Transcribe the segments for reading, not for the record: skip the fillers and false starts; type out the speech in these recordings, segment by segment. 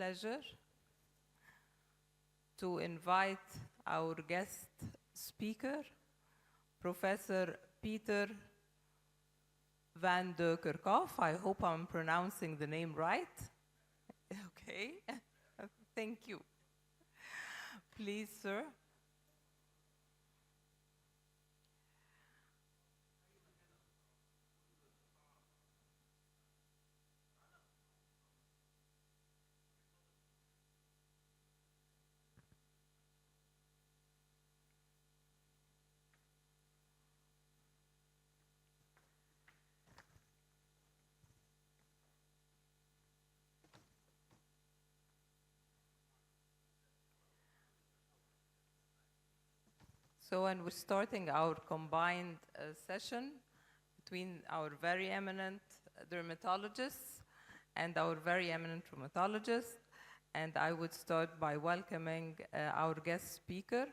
pleasure to invite our guest speaker, Professor Peter van de Kerkhoff. I hope I'm pronouncing the name right. Okay, thank you. Please, sir. So when we're starting our combined session between our very eminent dermatologists and our very eminent rheumatologists, and I would start by welcoming our guest speaker,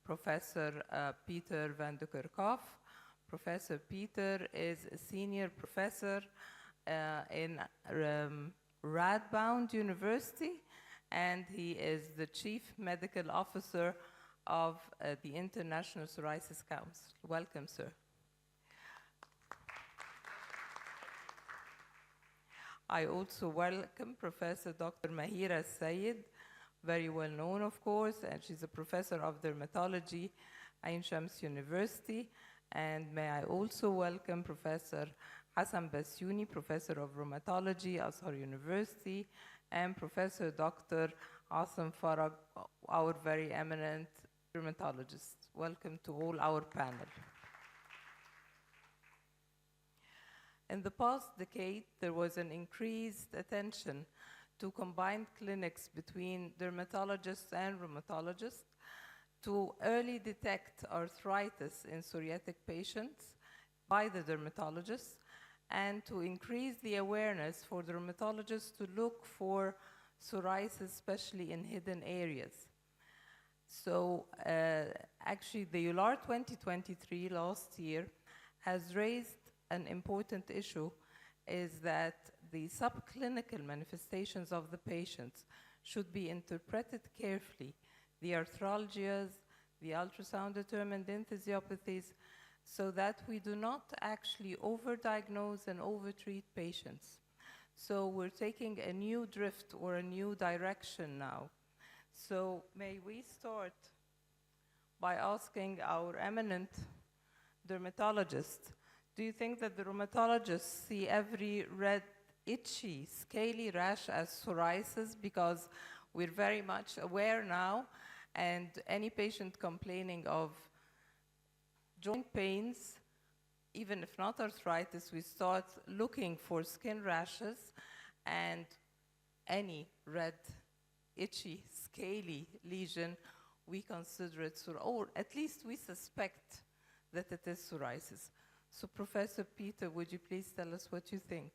Professor Peter van de Kerkhoff. Professor Peter is a senior professor in Radboud University, and he is the Chief Medical Officer of the International Psoriasis Council. Welcome, sir. I also welcome Professor Dr. Mahira Sayed, very well known, of course, and she's a professor of dermatology at Ain Shams University. And may I also welcome Professor Hassan Basyouni, professor of rheumatology at Azhar University, and Professor Dr. Asim Farag, our very eminent dermatologist. Welcome to all our panel. In the past decade, there was an increased attention to combined clinics between dermatologists and rheumatologists to early detect arthritis in psoriatic patients by the dermatologists and to increase the awareness for dermatologists to look for psoriasis, especially in hidden areas. So actually, the EULAR 2023 last year has raised an important issue, is that the subclinical manifestations of the patients should be interpreted carefully. The arthralgias, the ultrasound-determined enthesiopathies, so that we do not actually overdiagnose and overtreat patients. So we're taking a new drift or a new direction now. So may we start by asking our eminent dermatologist, do you think that the rheumatologists see every red, itchy, scaly rash as psoriasis? Because we're very much aware now, and any patient complaining of joint pains, even if not arthritis, we start looking for skin rashes, and any red, itchy, scaly lesion, we consider it psoriasis, or at least we suspect that it is psoriasis. So Professor Peter, would you please tell us what you think?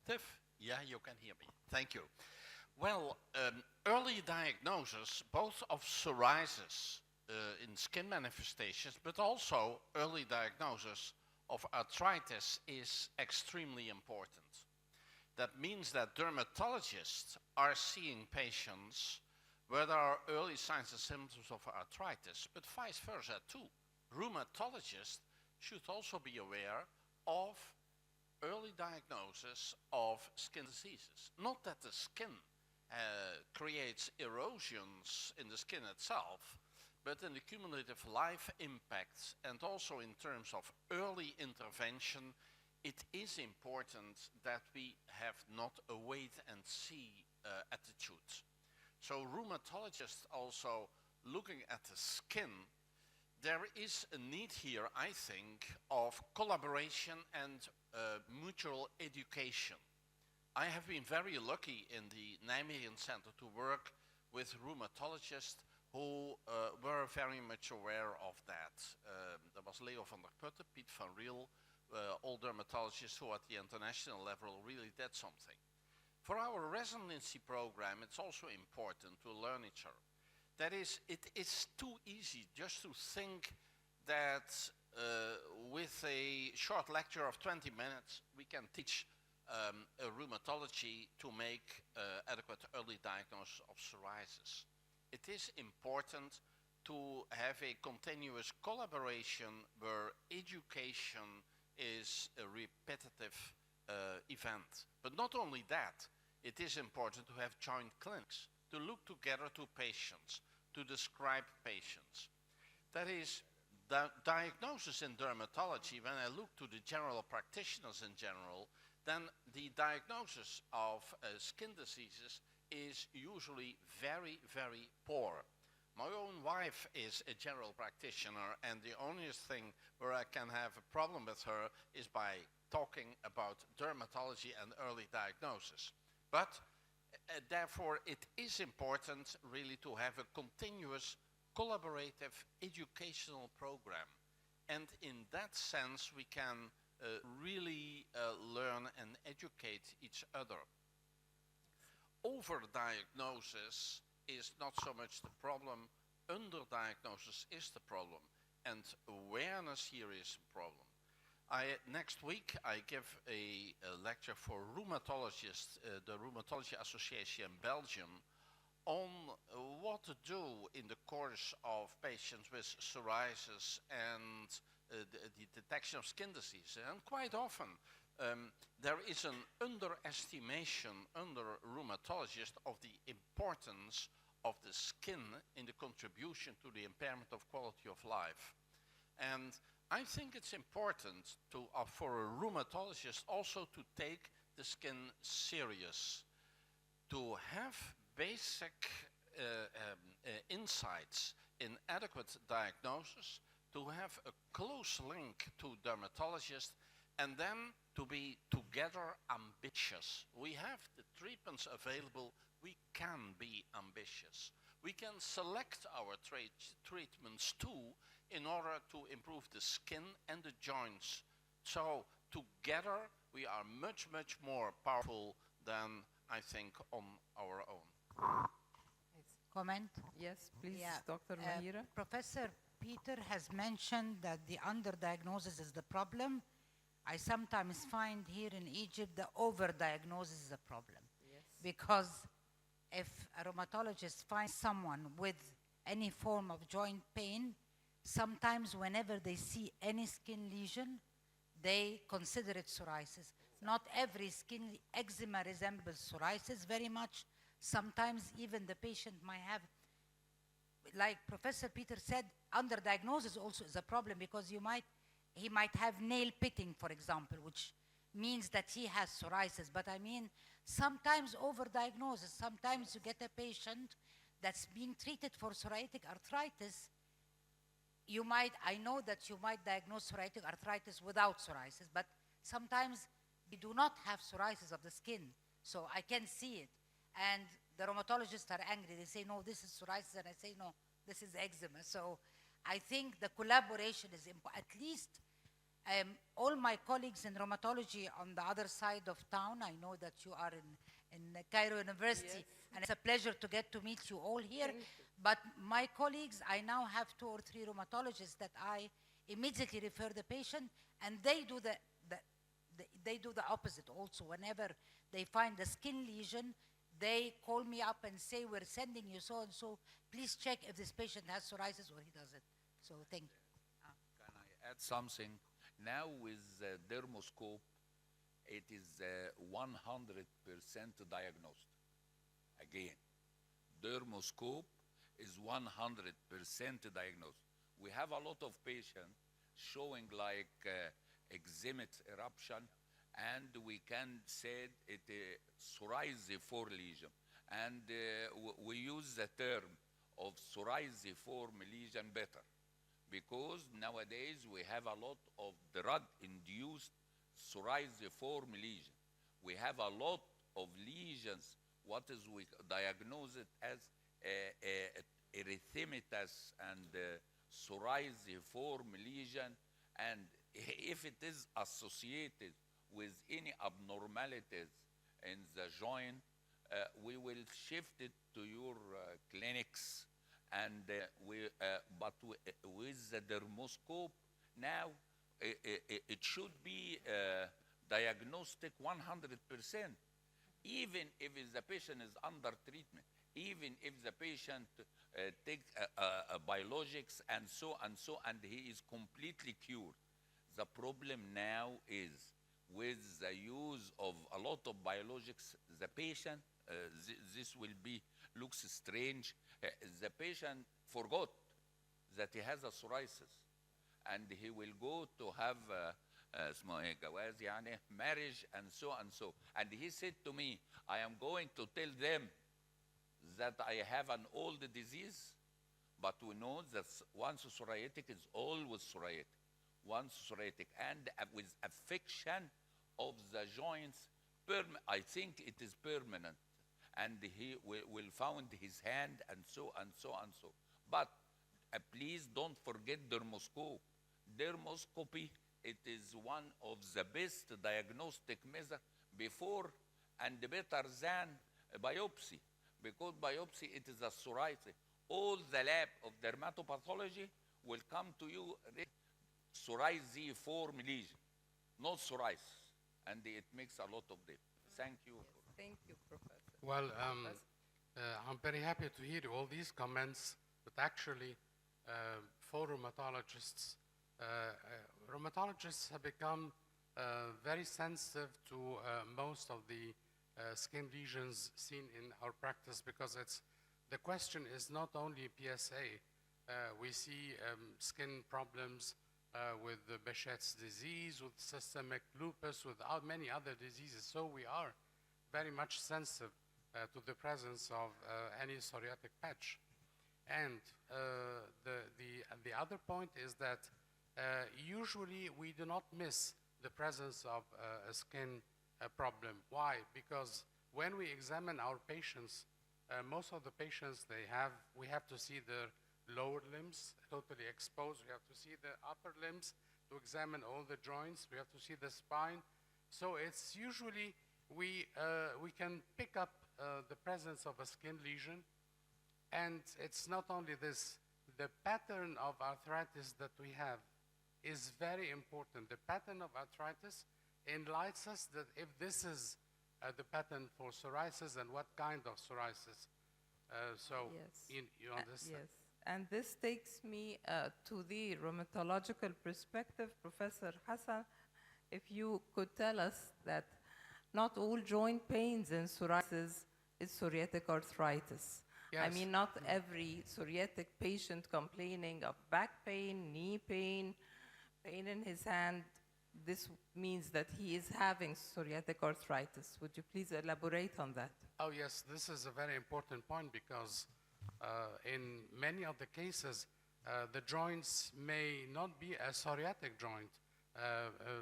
Tiff, yeah, you can hear me. Thank you. Well, early diagnosis, both of psoriasis in skin manifestations, but also early diagnosis of arthritis is extremely important. That means that dermatologists are seeing patients where there are early signs and symptoms of arthritis, but vice versa too. Rheumatologists should also be aware of early diagnosis of skin diseases. Not that the skin creates erosions in the skin itself, but in the cumulative life impacts and also in terms of early intervention, it is important that we have not a wait and see attitude. So rheumatologists also looking at the skin, there is a need here, I think, of collaboration and mutual education. I have been very lucky in the Nijmegen Center to work with rheumatologists who were very much aware of that. There was Leo van der Putten, Piet van Riel, all dermatologists who at the international level really did something. For our residency program, it's also important to learn each other. That is, it is too easy just to think that with a short lecture of 20 minutes, we can teach a rheumatology to make adequate early diagnosis of psoriasis. It is important to have a continuous collaboration where education is a repetitive event. But not only that, it is important to have joint clinics, to look together to patients, to describe patients. That is, the diagnosis in dermatology, when I look to the general practitioners in general, then the diagnosis of skin diseases is usually very, very poor. My own wife is a general practitioner, and the only thing where I can have a problem with her is by talking about dermatology and early diagnosis. But therefore, it is important really to have a continuous collaborative educational program. And in that sense, we can really learn and educate each other. Overdiagnosis is not so much the problem, underdiagnosis is the problem, and awareness here is a problem. Next week I give a lecture for rheumatologists, the Rheumatology Association in Belgium, on what to do in the course of patients with psoriasis and the detection of skin disease. And quite often there is an underestimation under rheumatologists of the importance of the skin in the contribution to the impairment of quality of life. And I think it's important for a rheumatologist also to take the skin serious, to have basic insights in adequate diagnosis, to have a close link to dermatologists, and then to be together ambitious. We have the treatments available, we can be ambitious. We can select our treatments too in order to improve the skin and the joints. So together we are much, much more powerful than I think on our own. Comment? Yes, please, Yeah. Dr. Mahira. Professor Peter has mentioned that the underdiagnosis is the problem. I sometimes find here in Egypt the overdiagnosis is a problem. Yes. Because if a rheumatologist finds someone with any form of joint pain, sometimes whenever they see any skin lesion, they consider it psoriasis. Not every skin eczema resembles psoriasis very much. Sometimes even the patient might have, like Professor Peter said, underdiagnosis also is a problem because he might have nail pitting, for example, which means that he has psoriasis. But I mean, sometimes overdiagnosis. Sometimes you get a patient that's being treated for psoriatic arthritis. I know that you might diagnose psoriatic arthritis without psoriasis, but sometimes you do not have psoriasis of the skin. So I can see it. And the rheumatologists are angry. They say, no, this is psoriasis. And I say, no, this is eczema. So I think the collaboration is important. At least all my colleagues in rheumatology on the other side of town, I know that you are in Cairo University, Yes. and it's a pleasure to get to meet you all here. But my colleagues, I now have 2 or 3 rheumatologists that I immediately refer the patient, and they do the opposite also. Whenever they find a skin lesion, they call me up and say, we're sending you so and so. Please check if this patient has psoriasis or he doesn't. So thank you. Can I add something? Now with dermoscope, it is 100% diagnosed. Again, dermoscope is 100% diagnosed. We have a lot of patients showing like eczematous eruption, and we can say it psoriasiform lesion. And we use the term of psoriasiform lesion better, because nowadays we have a lot of drug-induced psoriasiform lesion. We have a lot of lesions, we diagnose it as erythematous and psoriasiform lesion, and if it is associated with any abnormalities in the joint, we will shift it to your clinics, and with the dermoscope, Now, it should be diagnostic 100%, even if the patient is under treatment, even if the patient takes biologics and so and so, and he is completely cured. The problem now is with the use of a lot of biologics, the patient, this will be, looks strange, the patient forgot that he has a psoriasis, and he will go to have اسمه ايه جواز يعني marriage and so, and he said to me, I am going to tell them that I have an old disease, but we know that once psoriatic is always psoriatic, once psoriatic, and with affection of the joints, I think it is permanent, and he will found his hand and so and so and so. But please don't forget dermoscope. Dermoscopy, it is one of the best diagnostic measures before and better than biopsy, because biopsy, it is a psoriasis. All the lab of dermatopathology will come to you psoriasiform lesion, not psoriasis, and it makes a lot of difference. Thank you. Yes, thank you, Professor. Well, I'm very happy to hear all these comments, but actually, for rheumatologists, rheumatologists have become very sensitive to most of the skin lesions seen in our practice, because the question is not only PSA. We see skin problems with the Behçet's disease, with systemic lupus, with many other diseases. So we are very much sensitive to the presence of any psoriatic patch. And the other point is that usually we do not miss the presence of a skin problem. Why? Because when we examine our patients, most of the patients we have to see their lower limbs totally exposed. We have to see the upper limbs to examine all the joints. We have to see the spine. So it's usually we can pick up the presence of a skin lesion. And it's not only this, the pattern of arthritis that we have is very important. The pattern of arthritis enlightens us that if this is the pattern for psoriasis and what kind of psoriasis. Yes. You understand? Yes, and this takes me to the rheumatological perspective. Professor Hassan, if you could tell us that not all joint pains in psoriasis is psoriatic arthritis. I Yes. mean, not every psoriatic patient complaining of back pain, knee pain, pain in his hand, this means that he is having psoriatic arthritis. Would you please elaborate on that? Oh, yes, this is a very important point, because in many of the cases, the joints may not be a psoriatic joint.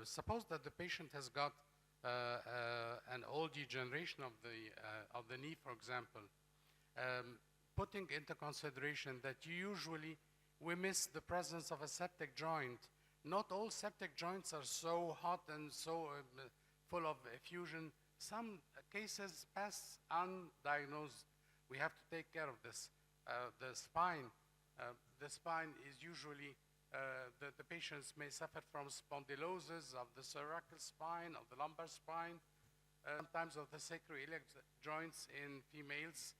Suppose that the patient has got an old degeneration of the knee, for example. Putting into consideration that usually we miss the presence of a septic joint. Not all septic joints are so hot and so full of effusion. Some cases pass undiagnosed. We have to take care of this. The spine is usually, the patients may suffer from spondylosis of the cervical spine, of the lumbar spine, sometimes of the sacroiliac joints in females.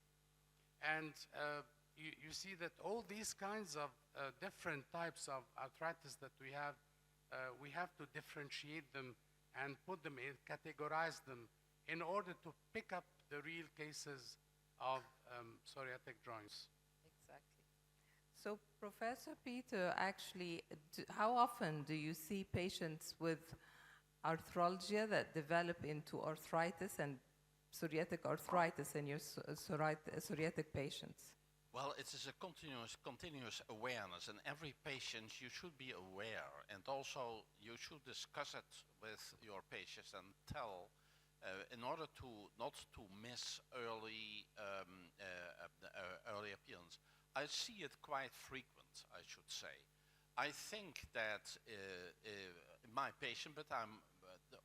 And you see that all these kinds of different types of arthritis that we have to differentiate them and put them in, categorize them in order to pick up the real cases of psoriatic joints. Exactly. So, Professor Peter, actually, how often do you see patients with arthralgia that develop into arthritis and psoriatic arthritis in your psoriatic patients? Well, it is a continuous awareness, and every patient you should be aware, and also you should discuss it with your patients and tell, in order to not to miss early early appearance. I see it quite frequent, I should say. I think that my patient, but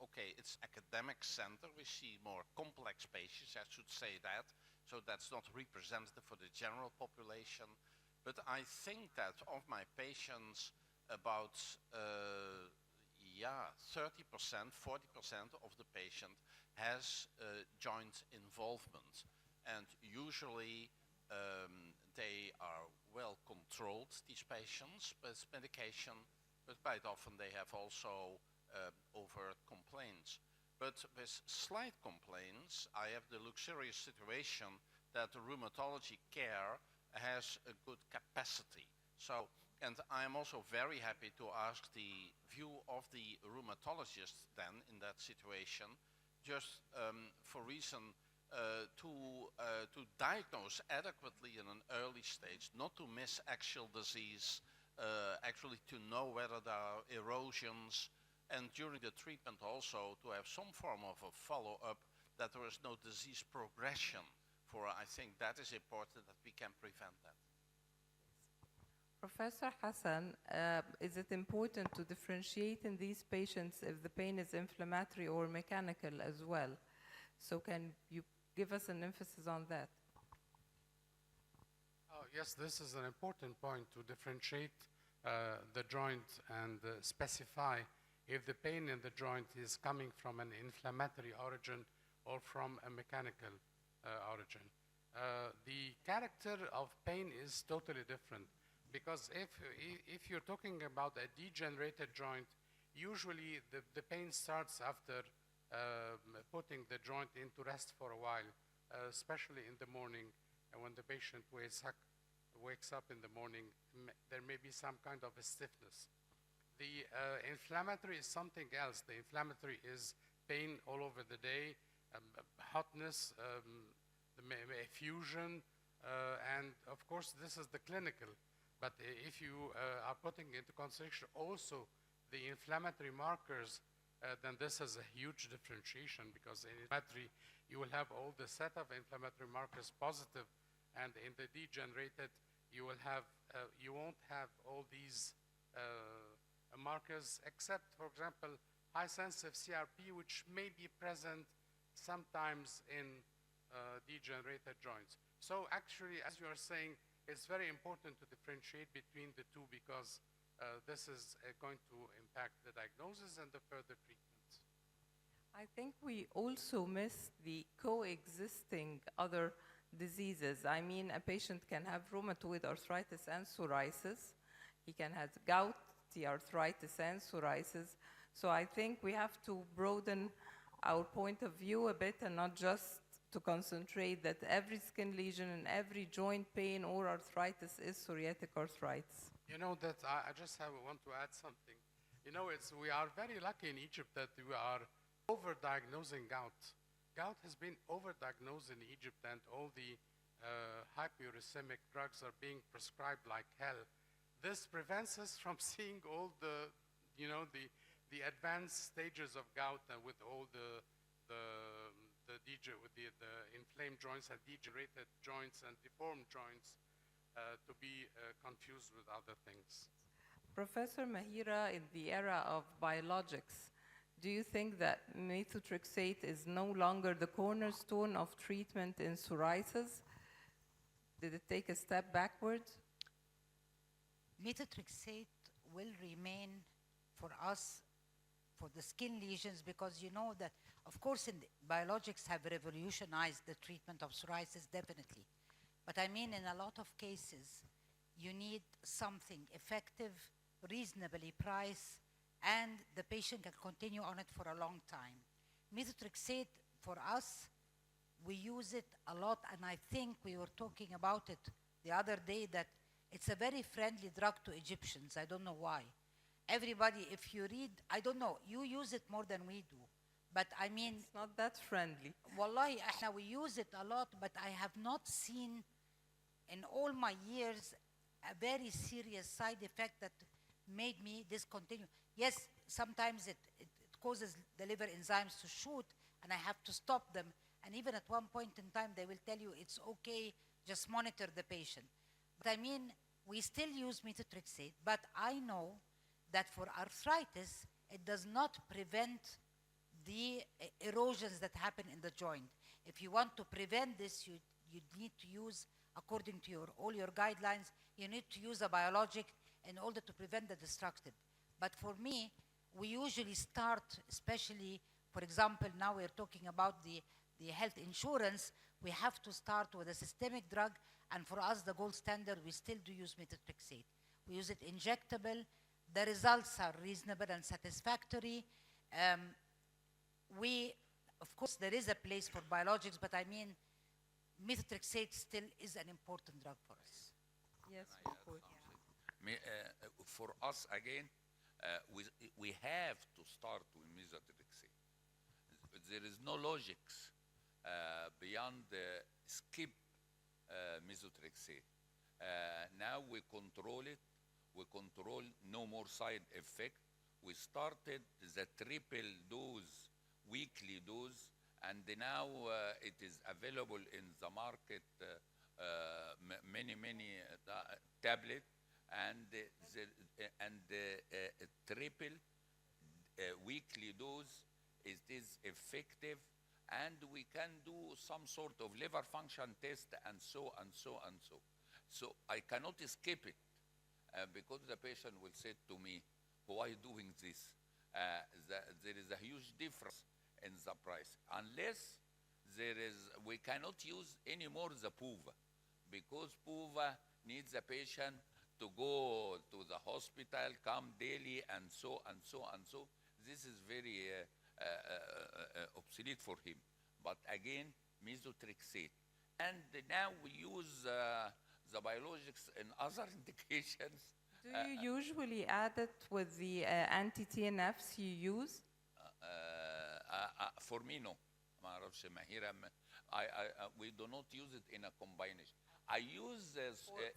okay, it's academic center. We see more complex patients, I should say that. So that's not representative for the general population. But I think that of my patients, about 30%, 40% of the patient has joint involvement. And usually they are well controlled, these patients, with medication, but quite often they have also overt complaints. But with slight complaints, I have the luxurious situation that the rheumatology care has a good capacity. So, and I am also very happy to ask the view of the rheumatologist then in that situation, just for reason to diagnose adequately in an early stage, not to miss actual disease, actually to know whether there are erosions, and during the treatment also to have some form of a follow-up, that there is no disease progression. For I think that is important, that we can prevent that. Professor Hassan, is it important to differentiate in these patients if the pain is inflammatory or mechanical as well? So can you give us an emphasis on that? Yes, this is an important point, to differentiate the joint and specify if the pain in the joint is coming from an inflammatory origin or from a mechanical origin. The character of pain is totally different, because if you're talking about a degenerated joint, usually the pain starts after putting the joint into rest for a while, especially in the morning, and when the patient wakes up in the morning, there may be some kind of a stiffness. The inflammatory is something else. The inflammatory is pain all over the day, hotness, effusion, and of course this is the clinical. But if you are putting into consideration also the inflammatory markers, then this is a huge differentiation, because in inflammatory you will have all the set of inflammatory markers positive, and in the degenerated you will have you won't have all these markers, except, for example, high sensitive CRP, which may be present sometimes in degenerated joints. So actually, as you are saying, it's very important to differentiate between the two, because this is going to impact the diagnosis and the further treatments. I think we also miss the coexisting other diseases. I mean, a patient can have rheumatoid arthritis and psoriasis. He can have gouty arthritis and psoriasis. So I think we have to broaden our point of view a bit, and not just to concentrate that every skin lesion and every joint pain or arthritis is psoriatic arthritis. You know that I just want to add something. You know, we are very lucky in Egypt that we are overdiagnosing gout. Gout has been overdiagnosed in Egypt, and all the hyperuricemic drugs are being prescribed like hell. This prevents us from seeing all the, the advanced stages of gout, with all the inflamed joints and degenerated joints and deformed joints, to be confused with other things. Professor Mahira, in the era of biologics, do you think that methotrexate is no longer the cornerstone of treatment in psoriasis? Did it take a step backwards? Methotrexate will remain for us for the skin lesions, because you know that, of course, biologics have revolutionized the treatment of psoriasis, definitely. But I mean, in a lot of cases, you need something effective, reasonably priced, and the patient can continue on it for a long time. Methotrexate, for us, we use it a lot, and I think we were talking about it the other day, that it's a very friendly drug to Egyptians. I don't know why. Everybody, if you read, I don't know, you use it more than we do. But I mean, it's not that friendly. Wallahi, we use it a lot, but I have not seen in all my years a very serious side effect that made me discontinue. Yes, sometimes it causes the liver enzymes to shoot, and I have to stop them. And even at one point in time, they will tell you it's okay, just monitor the patient. But I mean, we still use methotrexate, but I know that for arthritis, it does not prevent the erosions that happen in the joint. If you want to prevent this, you need to use, according to all your guidelines, you need to use a biologic in order to prevent the destructive. But for me, we usually start, especially, for example, now we're talking about the health insurance, we have to start with a systemic drug, and for us, the gold standard, we still do use methotrexate. We use it injectable. The results are reasonable and satisfactory. Of course, there is a place for biologics, but I mean, methotrexate still is an important drug for us. Yes, Can I of add course. something? For us, again, we have to start with methotrexate. There is no logics beyond skip methotrexate. Now we control it. We control no more side effect. We started the triple dose, weekly dose, and now it is available in the market, many tablet, and the triple weekly dose. It is effective, and we can do some sort of liver function test, and so and so and so. So I cannot skip it because the patient will say to me, "Why doing this?" There is a huge difference in the price, unless we cannot use anymore the PUVA, because PUVA needs a patient to go to the hospital, come daily, and so and so and so. This is very obsolete for him. But again, methotrexate. And now we use the biologics in other indications. Do you usually add it with the anti-TNFs you use? For me, no. ما أعرفش ماهرة. We do not use it in a combination. I use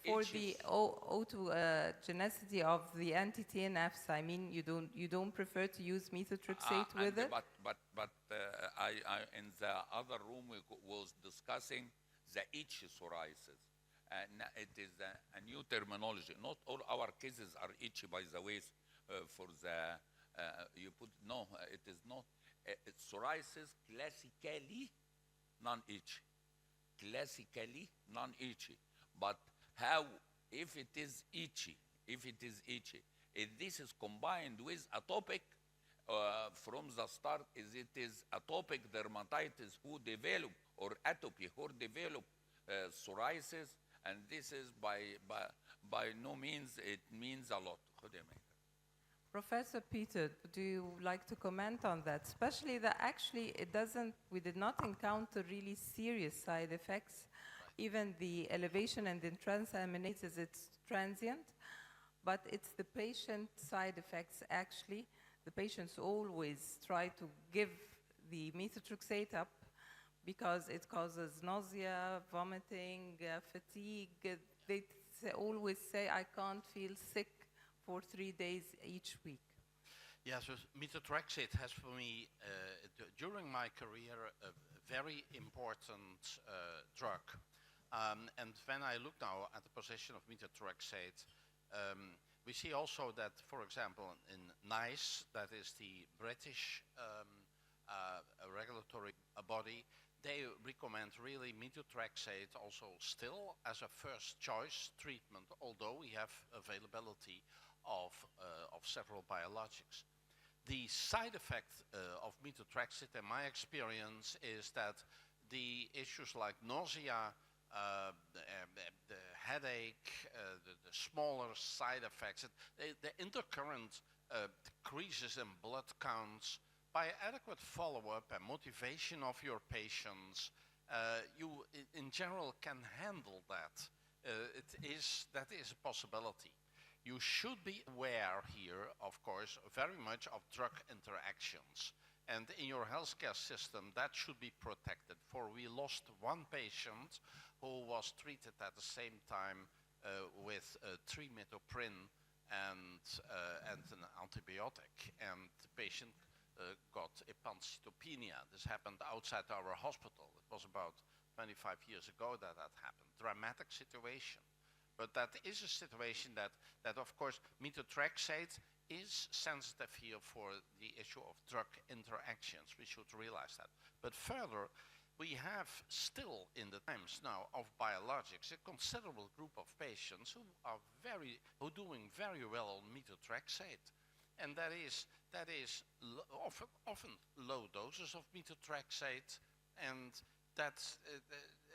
For the autogenicity of the anti-TNFs, I mean, you don't prefer to use methotrexate with it? But I in the other room we was discussing the itchy psoriasis. And it is a new terminology. Not all our cases are itchy, by the way. For the you put no, it is not. Psoriasis classically non-itchy. Classically non-itchy. But how, if it is itchy, if this is combined with atopic from the start, it is atopic dermatitis who develop, or atopy who develop psoriasis, and this is by no means, it means a lot. Professor Peter, do you like to comment on that? Especially that actually we did not encounter really serious side effects. Even the elevation and the transaminases, it's transient, but it's the patient side effects actually. The patients always try to give the methotrexate up because it causes nausea, vomiting, fatigue. They always say, I can't feel sick for 3 days each week. Yeah, so methotrexate has for me, during my career, a very important drug. And when I look now at the position of methotrexate, we see also that, for example, in NICE, that is the British regulatory body, they recommend really methotrexate also still as a first choice treatment, although we have availability of several biologics. The side effect of methotrexate, in my experience, is that the issues like nausea, the headache, the smaller side effects, the intercurrent decreases in blood counts, by adequate follow-up and motivation of your patients, you in general can handle that. That is a possibility. You should be aware here, of course, very much of drug interactions. And in your healthcare system, that should be protected. For we lost one patient who was treated at the same time with trimethoprim and an antibiotic. And the patient got a pancytopenia. This happened outside our hospital. It was about 25 years ago that happened. Dramatic situation. But that is a situation that of course, methotrexate is sensitive here for the issue of drug interactions. We should realize that. But further, we have still in the times now of biologics a considerable group of patients who are doing very well on methotrexate, and that is often low doses of methotrexate, and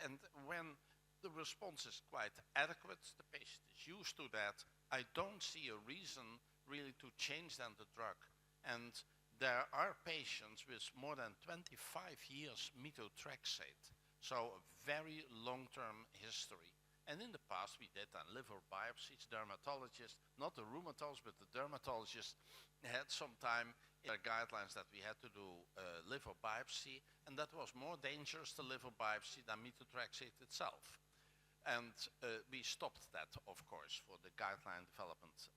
and when the response is quite adequate, the patient is used to that. I don't see a reason really to change then the drug. And there are patients with more than 25 years methotrexate, so a very long-term history. And in the past we did liver biopsies. Dermatologists, not the rheumatologists, but the dermatologists had some time in their guidelines that we had to do liver biopsy, and that was more dangerous, the liver biopsy, than methotrexate itself. And we stopped that, of course, for the guideline development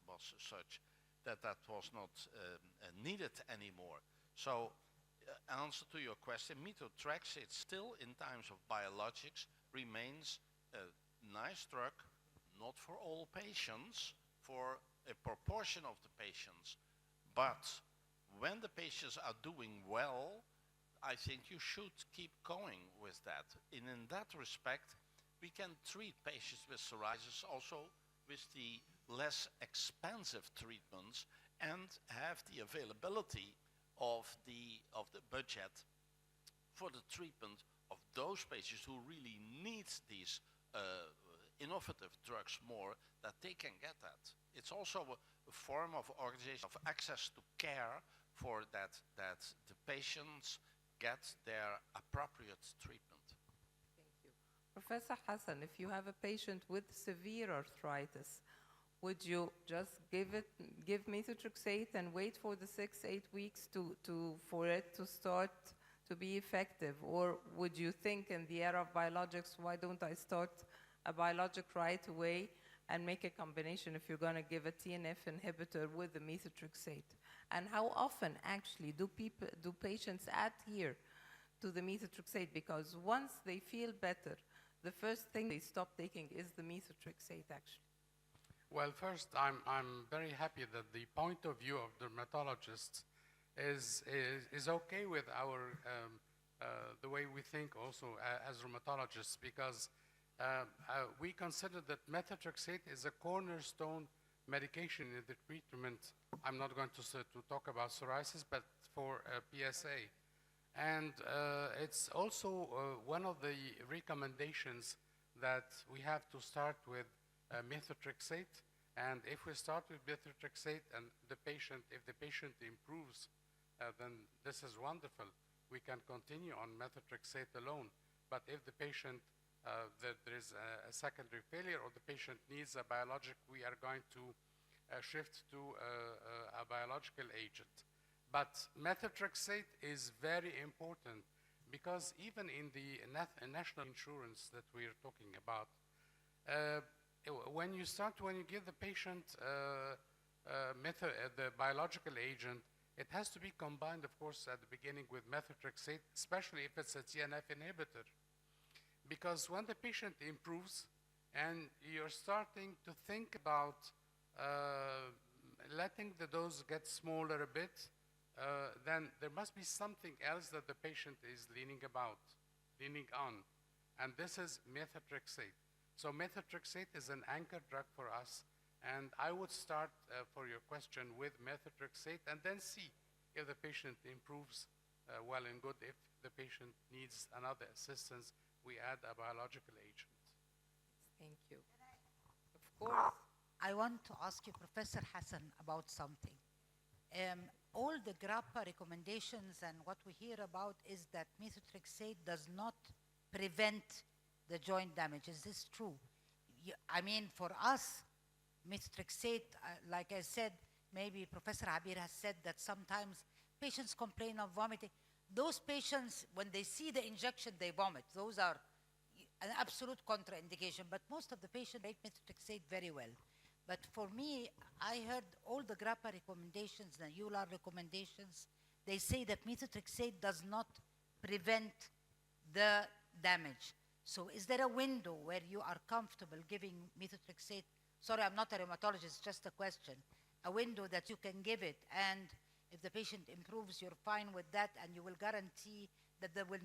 was such that that was not needed anymore. So, answer to your question, methotrexate still in times of biologics remains a nice drug, not for all patients, for a proportion of the patients. But when the patients are doing well, I think you should keep going with that. And in that respect, we can treat patients with psoriasis also with the less expensive treatments and have the availability of the budget for the treatment of those patients who really need these innovative drugs more, that they can get that. It's also a form of organization of access to care for that the patients get their appropriate treatment. Thank you. Professor Hassan, if you have a patient with severe arthritis, would you just give methotrexate and wait for the 6-8 weeks for it to start to be effective? Or would you think in the era of biologics, why don't I start a biologic right away and make a combination if you're going to give a TNF inhibitor with the methotrexate? And how often actually do patients adhere to the methotrexate? Because once they feel better, the first thing they stop taking is the methotrexate actually. Well, first, I'm very happy that the point of view of dermatologists is okay with the way we think also as rheumatologists, because we consider that methotrexate is a cornerstone medication in the treatment. I'm not going to talk about psoriasis, but for PSA. And it's also one of the recommendations that we have to start with methotrexate. And if we start with methotrexate and if the patient improves, then this is wonderful. We can continue on methotrexate alone. But if the patient, there is a secondary failure, or the patient needs a biologic, we are going to shift to a biological agent. But methotrexate is very important, because even in the national insurance that we are talking about, when you give the patient the biological agent, it has to be combined, of course, at the beginning with methotrexate, especially if it's a TNF inhibitor. Because when the patient improves and you're starting to think about letting the dose get smaller a bit, then there must be something else that the patient is leaning on. And this is methotrexate. So methotrexate is an anchor drug for us. And I would start, for your question, with methotrexate and then see if the patient improves well and good. If the patient needs another assistance, we add a biological agent. Thank you. Of course. I want to ask you, Professor Hassan, about something. All the GRAPPA recommendations and what we hear about is that methotrexate does not prevent the joint damage. Is this true? I mean, for us, methotrexate, like I said, maybe Professor Habir has said that sometimes patients complain of vomiting. Those patients, when they see the injection, they vomit. Those are an absolute contraindication. But most of the patients take methotrexate very well. But for me, I heard all the GRAPPA recommendations, the EULAR recommendations. They say that methotrexate does not prevent the damage. So is there a window where you are comfortable giving methotrexate? Sorry, I'm not a rheumatologist, just a question. A window that you can give it, and if the patient improves, you're fine with that, and you will guarantee that there will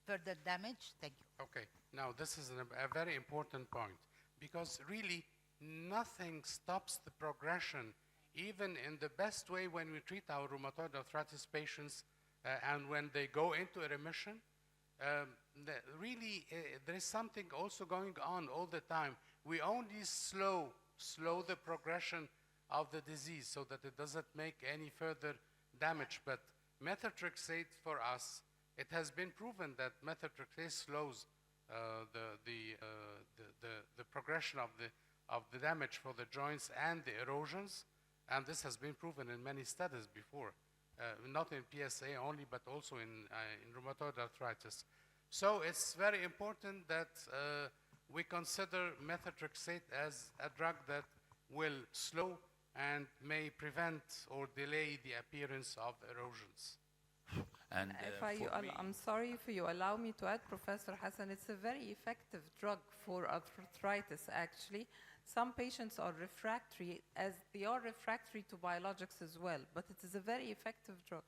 further damage? Thank you. Okay, now this is a very important point because really nothing stops the progression, even in the best way when we treat our rheumatoid arthritis patients and when they go into a remission. Really, there is something also going on all the time. We only slow the progression of the disease so that it doesn't make any further damage. But methotrexate for us, it has been proven that methotrexate slows the progression of the damage for the joints and the erosions, and this has been proven in many studies before, not in PSA only, but also in rheumatoid arthritis. So it's very important that we consider methotrexate as a drug that will slow and may prevent or delay the appearance of erosions. And I'm sorry if you allow me to add, Professor Hassan, it's a very effective drug for arthritis, actually. Some patients are refractory, as they are refractory to biologics as well, but it is a very effective drug.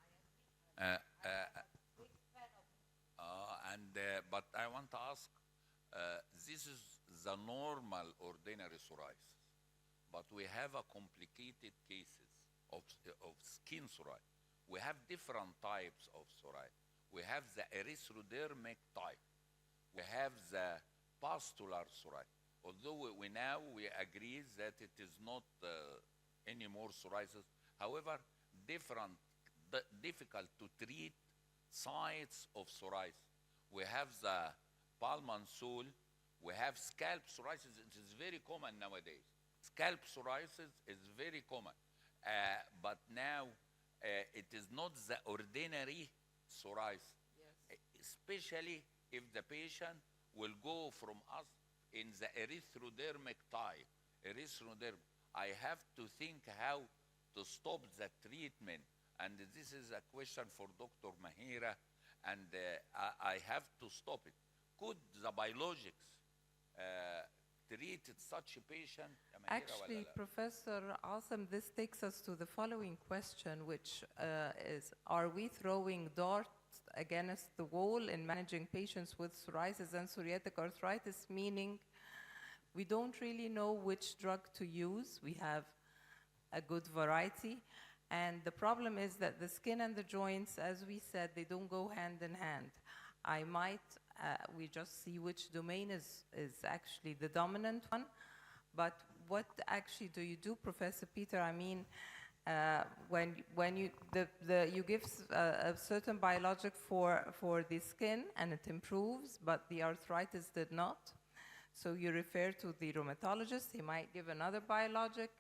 But I want to ask, this is the normal ordinary psoriasis, but we have a complicated cases of skin psoriasis. We have different types of psoriasis. We have the erythrodermic type. We have the pustular psoriasis. Although we now agree that it is not any more psoriasis. However, difficult to treat sites of psoriasis. We have the palm and sole. We have scalp psoriasis. It is very common nowadays. Scalp psoriasis is very common. But now it is not the ordinary psoriasis. Yes. Especially if the patient will go from us in the erythrodermic type. I have to think how to stop the treatment. And this is a question for Dr. Mahira, and I have to stop it. Could the biologics treat such a patient? Actually, Professor Asim, this takes us to the following question, which is, are we throwing darts against the wall in managing patients with psoriasis and psoriatic arthritis, meaning we don't really know which drug to use. We have a good variety. And the problem is that the skin and the joints, as we said, they don't go hand in hand. We just see which domain is actually the dominant one. But what actually do you do, Professor Peter? I mean, when you give a certain biologic for the skin and it improves, but the arthritis did not. So you refer to the rheumatologist, he might give another biologic.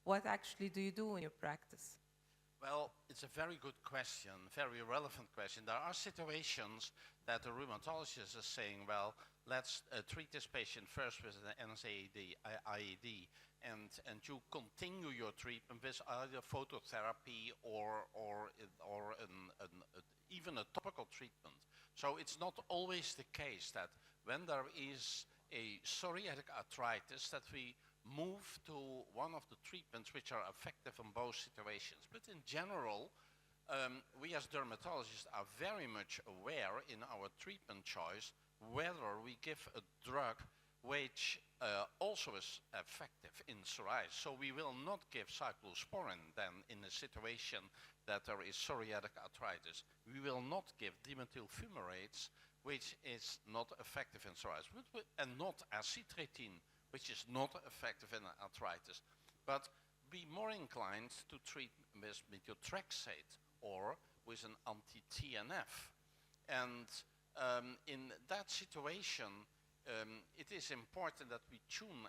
What actually do you do in your practice? Well, it's a very good question, very relevant question. There are situations that the rheumatologist is saying, well, let's treat this patient first with an NSAID, IED, and you continue your treatment with either phototherapy or even a topical treatment. So it's not always the case that when there is a psoriatic arthritis that we move to one of the treatments which are effective in both situations. But in general, we as dermatologists are very much aware in our treatment choice whether we give a drug which also is effective in psoriasis. So we will not give cyclosporin then in a situation that there is psoriatic arthritis. We will not give dimethyl fumarates, which is not effective in psoriasis, and not acitretin, which is not effective in arthritis, but be more inclined to treat with methotrexate or with an anti-TNF. And in that situation, it is important that we choose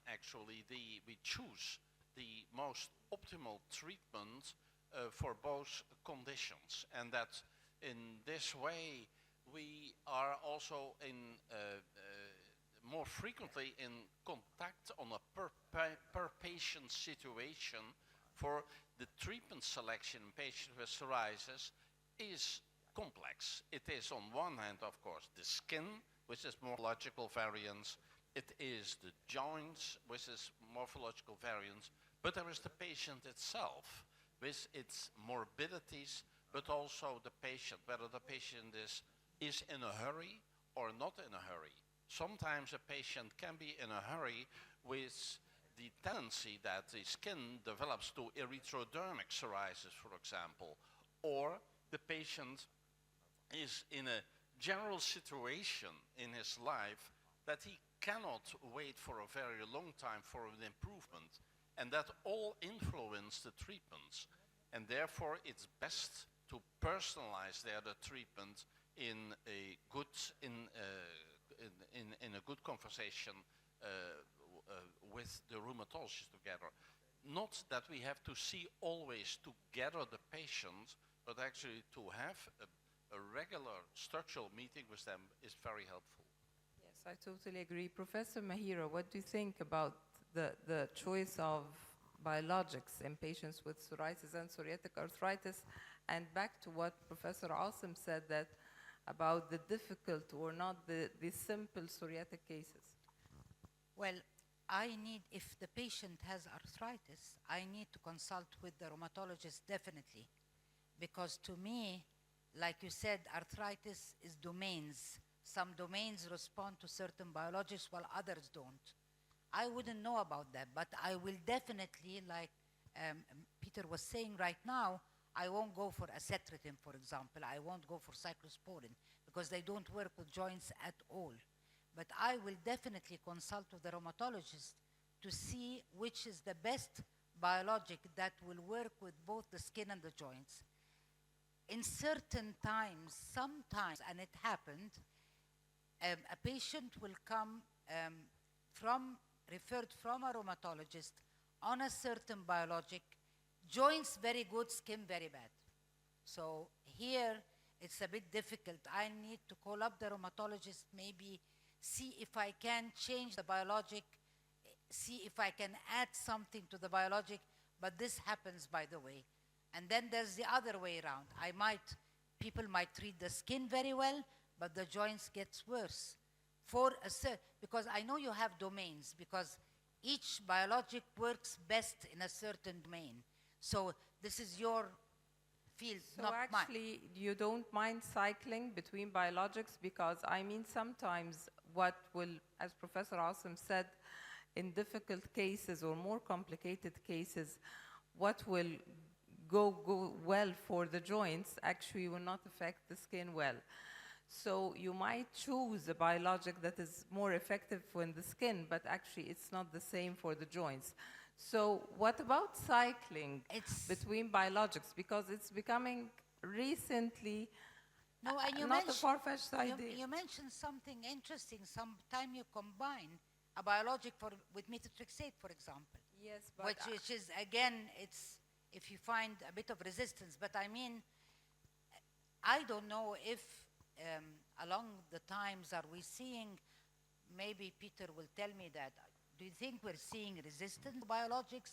the most optimal treatment for both conditions, and that in this way we are also more frequently in contact on a per patient situation. For the treatment selection in patients with psoriasis is complex. It is on one hand, of course, the skin, which is morphological variance. It is the joints, which is morphological variance. But there is the patient itself with its morbidities, but also the patient, whether the patient is in a hurry or not in a hurry. Sometimes a patient can be in a hurry with the tendency that the skin develops to erythrodermic psoriasis, for example, or the patient is in a general situation in his life that he cannot wait for a very long time for an improvement, and that all influence the treatments. And therefore, it's best to personalize the treatment in a good in a good conversation with the rheumatologist together. Not that we have to see always together the patient, but actually to have a regular structural meeting with them is very helpful. Yes, I totally agree. Professor Mahira, what do you think about the choice of biologics in patients with psoriasis and psoriatic arthritis? And back to what Professor Asim said, that about the difficult or not the simple psoriatic cases. Well, if the patient has arthritis, I need to consult with the rheumatologist definitely. Because to me, like you said, arthritis is domains. Some domains respond to certain biologics while others don't. I wouldn't know about that, but I will definitely, like Peter was saying right now, I won't go for acetretin, for example. I won't go for cyclosporin because they don't work with joints at all. But I will definitely consult with the rheumatologist to see which is the best biologic that will work with both the skin and the joints. In certain times, sometimes, and it happened, a patient will come referred from a rheumatologist on a certain biologic, joints very good, skin very bad. So here, it's a bit difficult. I need to call up the rheumatologist, maybe see if I can change the biologic, see if I can add something to the biologic, but this happens, by the way. And then there's the other way around. People might treat the skin very well, but the joints gets worse. Because I know you have domains, because each biologic works best in a certain domain. So this is your field, So not mine. actually, you don't mind cycling between biologics, because I mean sometimes what will, as Professor Asim said, in difficult cases or more complicated cases, what will go well for the joints actually will not affect the skin well. So you might choose a biologic that is more effective for the skin, but actually it's not the same for the joints. So what about cycling between biologics? Because it's becoming recently And you not a mentioned- far-fetched idea. You mentioned something interesting. Sometime you combine a biologic with methotrexate, for example. Yes, but Which is, again, it's if you find a bit of resistance. But I mean, I don't know if along the times are we seeing, maybe Peter will tell me that, do you think we're seeing resistant biologics?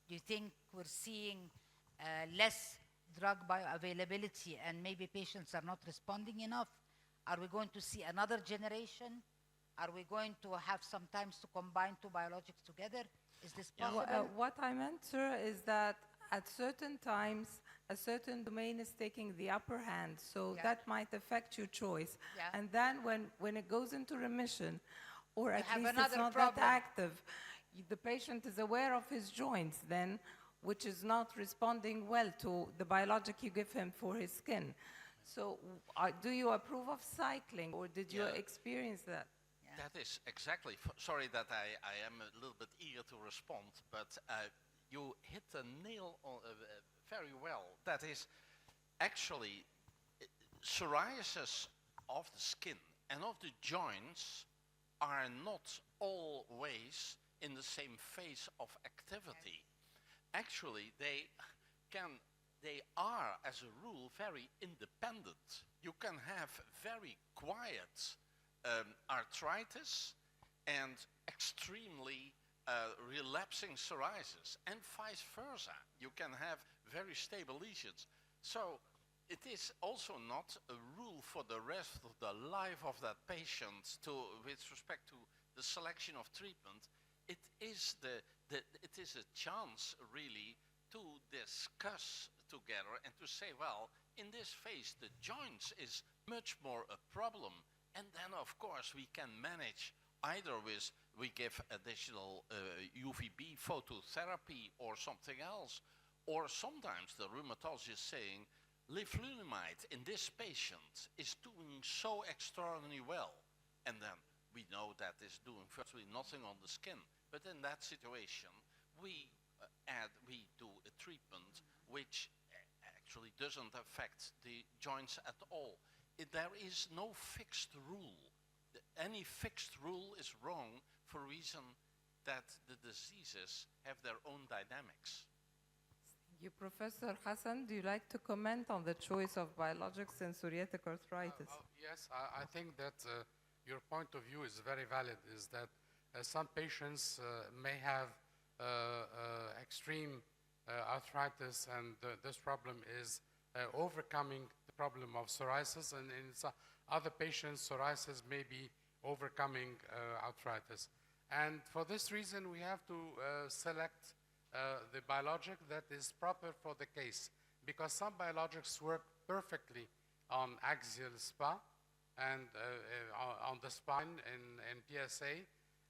Do you think we're seeing less drug bioavailability and maybe patients are not responding enough? Are we going to see another generation? Are we going to have sometimes to combine two biologics together? Is this possible? What I meant, sir, is that at certain times, a certain domain is taking the upper hand, so Yeah. that might affect your choice. Yeah. And then when it goes into remission, or at have least it's another not problem. that active, the patient is aware of his joints then, which is not responding well to the biologic you give him for his skin. So do you approve of cycling, or did you Yeah. experience that? That is exactly, sorry that I am a little bit eager to respond, but you hit the nail on, very well. That is actually psoriasis of the skin and of the joints are not always in the same phase of activity. Actually, they are, as a rule, very independent. You can have very quiet arthritis and extremely relapsing psoriasis, and vice versa. You can have very stable lesions. So it is also not a rule for the rest of the life of that patient with respect to the selection of treatment. It is it is a chance really to discuss together and to say, well, in this phase the joints is much more a problem And then, of course, we can manage either with we give additional UVB phototherapy or something else, or sometimes the rheumatologist is saying, leflunomide in this patient is doing so extraordinarily well. And then we know that it's doing virtually nothing on the skin. But in that situation, we do a treatment which actually doesn't affect the joints at all. There is no fixed rule. Any fixed rule is wrong for a reason that the diseases have their own dynamics. Thank you, Professor Hassan. Do you like to comment on the choice of biologics in psoriatic arthritis? Yes, I think that your point of view is very valid, is that some patients may have extreme arthritis, and this problem is overcoming the problem of psoriasis, and in other patients, psoriasis may be overcoming arthritis. And for this reason, we have to select the biologic that is proper for the case, because some biologics work perfectly on axial SpA and on the spine in PSA,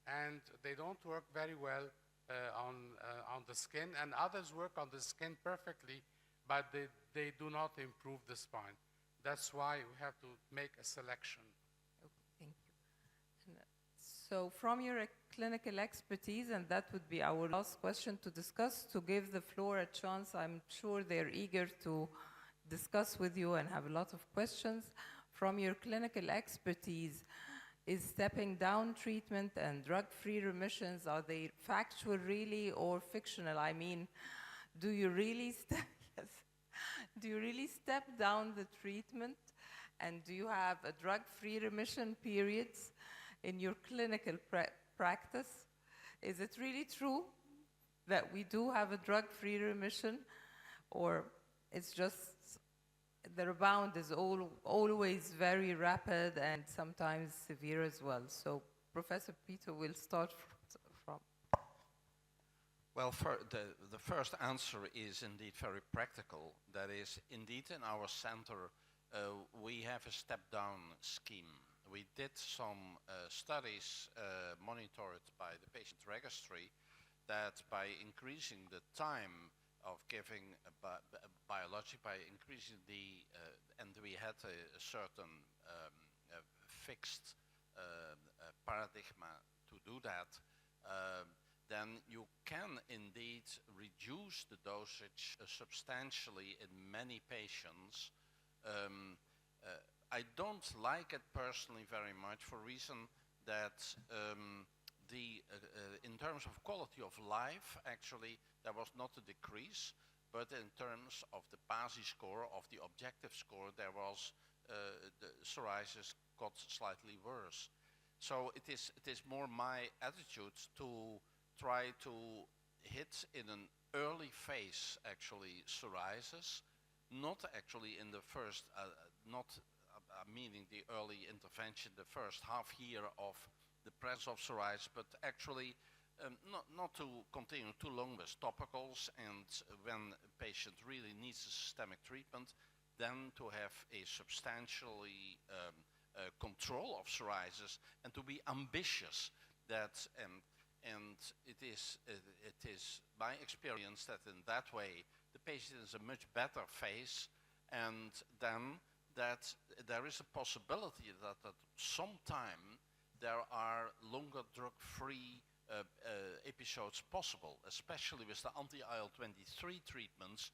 and they don't work very well on the skin, and others work on the skin perfectly, but they do not improve the spine. That's why we have to make a selection. Okay, thank you. So from your clinical expertise, and that would be our last question to discuss, to give the floor a chance, I'm sure they're eager to discuss with you and have a lot of questions. From your clinical expertise, is stepping down treatment and drug-free remissions, are they factual really or fictional? I mean, do you really step down the treatment, and do you have a drug-free remission periods in your clinical practice? Is it really true that we do have a drug-free remission, or it's just the rebound is always very rapid and sometimes severe as well? So Professor Peter will start from. Well, the first answer is indeed very practical. That is, indeed, in our center, we have a step-down scheme. We did some studies monitored by the patient registry that by increasing the time of giving a biologic, by increasing the, and we had a certain fixed paradigm to do that, then you can indeed reduce the dosage substantially in many patients. I don't like it personally very much for reason that in terms of quality of life, actually, there was not a decrease, but in terms of the PASI score, of the objective score, there was, the psoriasis got slightly worse. So it is more my attitude to try to hit in an early phase, actually, psoriasis, not actually in the first, meaning the early intervention, the first half year of the presence of psoriasis, but actually not to continue too long with topicals, and when a patient really needs a systemic treatment, then to have a substantially control of psoriasis, and to be ambitious. That and it is my experience that in that way the patient is a much better phase, and then that there is a possibility that at some time there are longer drug-free episodes possible, especially with the anti-IL-23 treatments.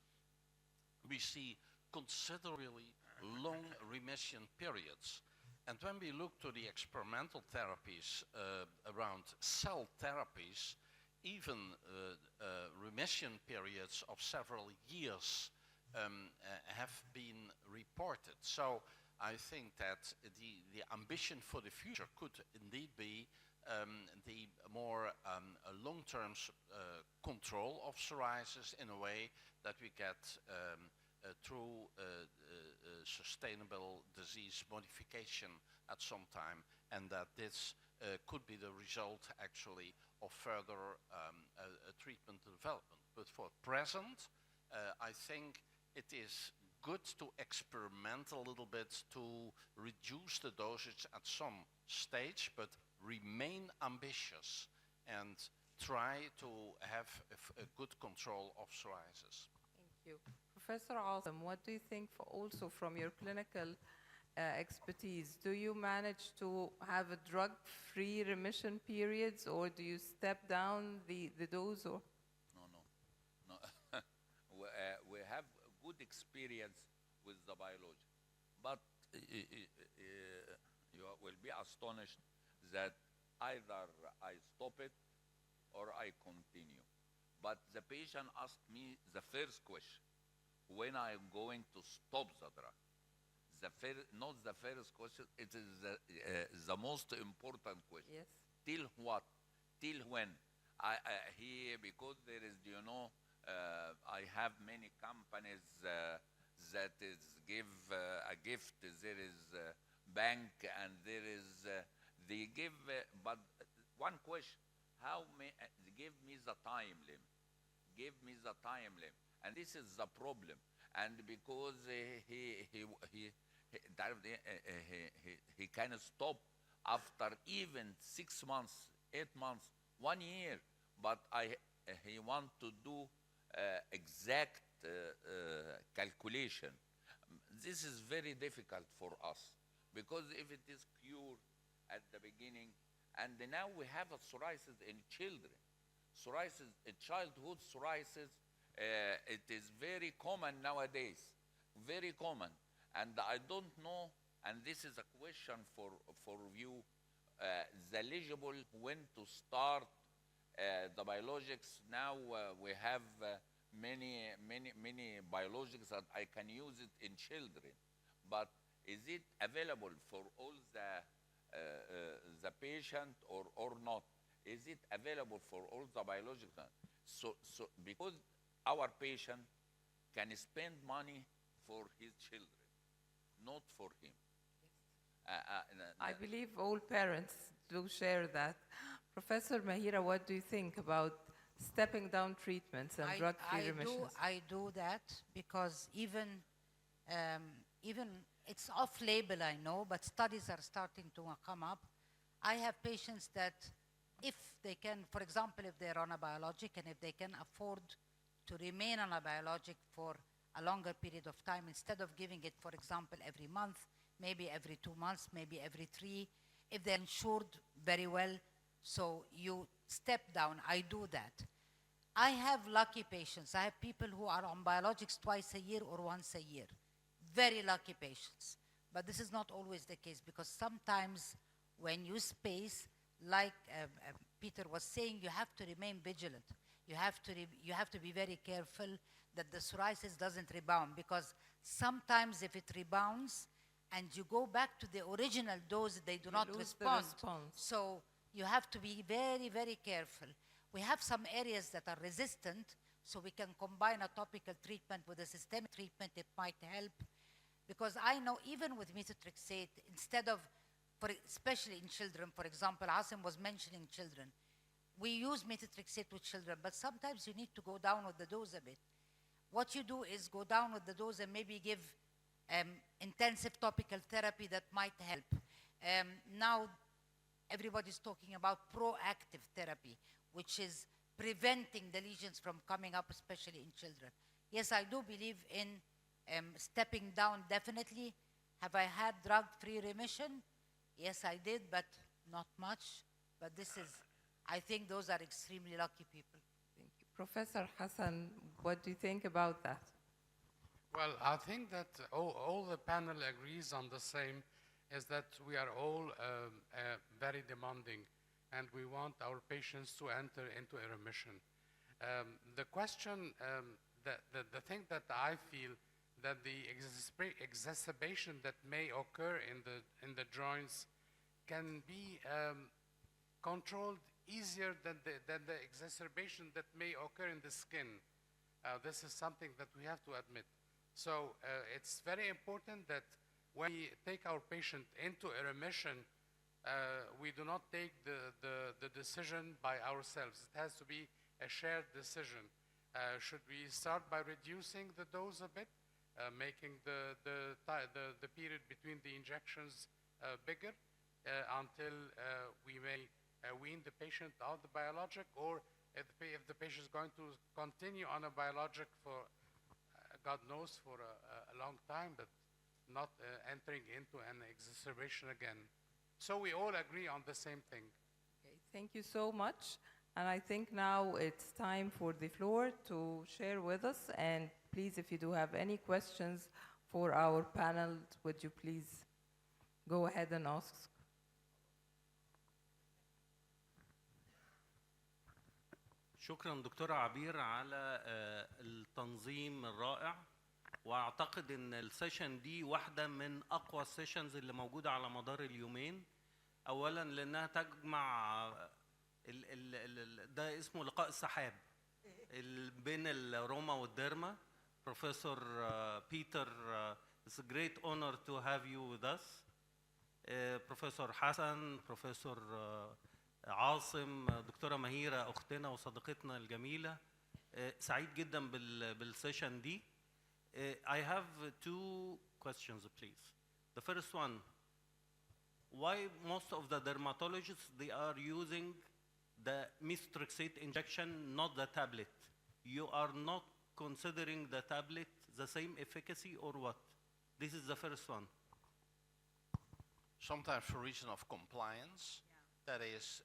We see considerably long remission periods. And when we look to the experimental therapies around cell therapies, even remission periods of several years have been reported. So I think that the ambition for the future could indeed be the more long-term control of psoriasis in a way that we get through sustainable disease modification at some time, and that this could be the result actually of further treatment development. But for present, I think it is good to experiment a little bit to reduce the dosage at some stage, but remain ambitious and try to have a good control of psoriasis. Thank you. Professor Asim, what do you think also from your clinical expertise? Do you manage to have a drug-free remission periods, or do you step down the dose? Or? No. We have good experience with the biology, but you will be astonished that either I stop it or I continue. But the patient asked me the first question, when I'm going to stop the drug. Not the first question, it is the most important question. Yes. Till what? Till when? Because there is, I have many companies that is give a gift. There is a bank, and there is they give. But one question: how give me the time limit? Give me the time limit, and this is the problem. And because he can stop after even 6 months, 8 months, 1 year, but he want to do exact calculation. This is very difficult for us, because if it is cured at the beginning, and now we have a psoriasis in children, childhood psoriasis, it is very common nowadays, very common. And I don't know, and this is a question for you, the eligible when to start the biologics. Now we have many biologics that I can use it in children, but is it available for all the patient or not? Is it available for all the biologics? So because our patient can spend money for his children, not for him. I believe all parents do share that. Professor Mahira, what do you think about stepping down treatments and drug-free remissions? I do that because even it's off-label, I know, but studies are starting to come up. I have patients that if they can, for example, if they're on a biologic and if they can afford to remain on a biologic for a longer period of time, instead of giving it, for example, every month, maybe every 2 months, maybe every 3, if they're insured very well, so you step down. I do that. I have lucky patients. I have people who are on biologics twice a year or once a year. Very lucky patients. But this is not always the case, because sometimes when you space, like Peter was saying, you have to remain vigilant. You have to be very careful that the psoriasis doesn't rebound, because sometimes if it rebounds and you go back to the original dose, they do not respond. So you have to be very, very careful. We have some areas that are resistant, so we can combine a topical treatment with a systemic treatment. It might help, because I know even with methotrexate, instead of, especially in children, for example, Asim was mentioning children. We use methotrexate with children, but sometimes you need to go down with the dose a bit. What you do is go down with the dose and maybe give intensive topical therapy that might help. Now, everybody's talking about proactive therapy, which is preventing the lesions from coming up, especially in children. Yes, I do believe in stepping down, definitely. Have I had drug-free remission? Yes, I did, but not much. But this is, I think those are extremely lucky people. Thank you. Professor Hassan, what do you think about that? Well, I think that all the panel agrees on the same, is that we are all very demanding, and we want our patients to enter into a remission. The question, the thing that I feel that the exacerbation that may occur in the joints can be controlled easier than the exacerbation that may occur in the skin. This is something that we have to admit. So it's very important that when we take our patient into a remission, we do not take the decision by ourselves. It has to be a shared decision. Should we start by reducing the dose a bit? making the period between the injections bigger until we may wean the patient out the biologic, or if the patient is going to continue on a biologic for God knows for a long time, but not entering into an exacerbation again. So we all agree on the same thing. Okay, thank you so much. And I think now it's time for the floor to share with us. And please, if you do have any questions for our panel, would you please go ahead and ask? شكرا دكتورة عبير على التنظيم الرائع، واعتقد ان السيشن دي واحدة من اقوى السيشنز اللي موجودة على مدار اليومين. اولا لانها تجمع ده اسمه لقاء السحاب بين الروما والديرما. بروفيسور بيتر, it's a great honor to have you with us. بروفيسور حسن, بروفيسور عاصم, دكتورة مهيرة أختنا وصديقتنا الجميلة. سعيد جدا بالسيشن دي. I have two questions, please. The first one, why most of the dermatologists, they are using the methotrexate injection, not the tablet? You are not considering the tablet the same efficacy or what? This is the first one. Sometimes for reason of compliance, that is,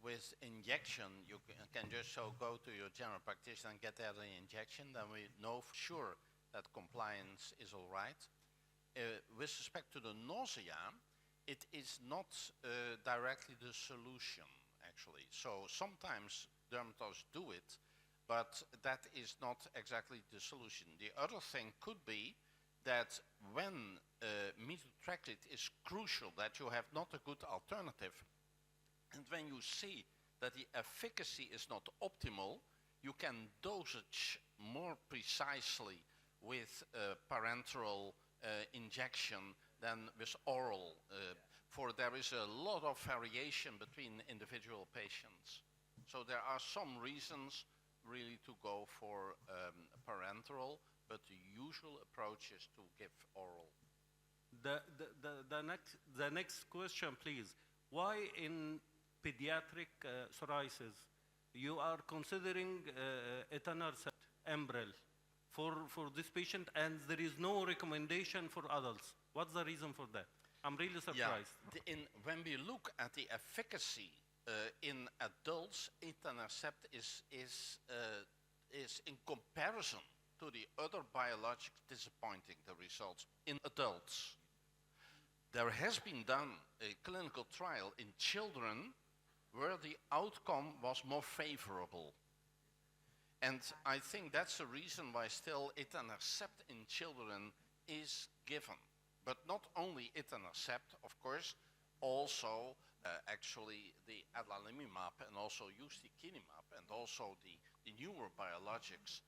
with injection, you can just go to your general practitioner and get the injection, then we know for sure that compliance is all right. With respect to the nausea, it is not directly the solution, actually. So sometimes dermatologists do it, but that is not exactly the solution. The other thing could be that when methotrexate is crucial, that you have not a good alternative, and when you see that the efficacy is not optimal, you can dosage more precisely with parenteral injection than with oral, for there is a lot of variation between individual patients. So there are some reasons really to go for parenteral, but the usual approach is to give oral. The next question, please. Why in pediatric psoriasis you are considering etanercept, Enbrel, for this patient, and there is no recommendation for adults? What's the reason for that? I'm really surprised. Yeah. When we look at the efficacy in adults, etanercept is in comparison to the other biologics disappointing, the results in adults. There has been done a clinical trial in children where the outcome was more favorable. And I think that's the reason why still etanercept in children is given. But not only etanercept, of course, also actually the adalimumab and also ustekinumab and also the newer biologics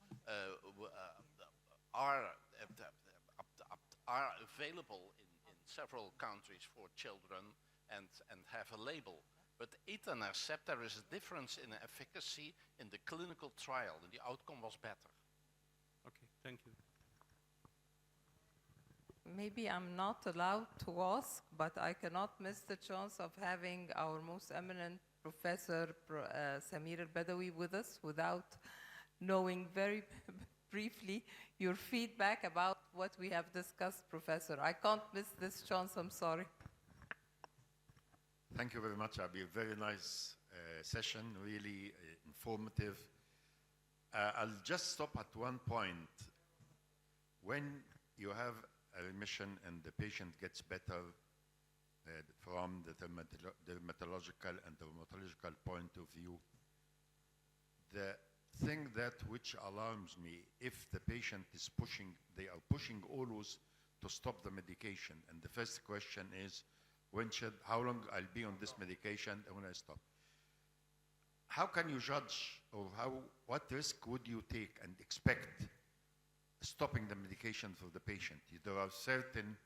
are available in several countries for children and have a label. But etanercept, there is a difference in efficacy in the clinical trial, and the outcome was better. Okay, thank you. Maybe I'm not allowed to ask, but I cannot miss the chance of having our most eminent professor, Samir al-Badawi, with us without knowing very briefly your feedback about what we have discussed, Professor. I can't miss this chance, I'm sorry. Thank you very much, Abi. Very nice session, really informative. I'll just stop at one point. When you have a remission and the patient gets better from the dermatological and dermatological point of view, the thing that which alarms me, if the patient is pushing, they are pushing always to stop the medication. And the first question is, how long I'll be on this medication and when I stop? How can you judge, or what risk would you take and expect stopping the medication for the patient? There are certain,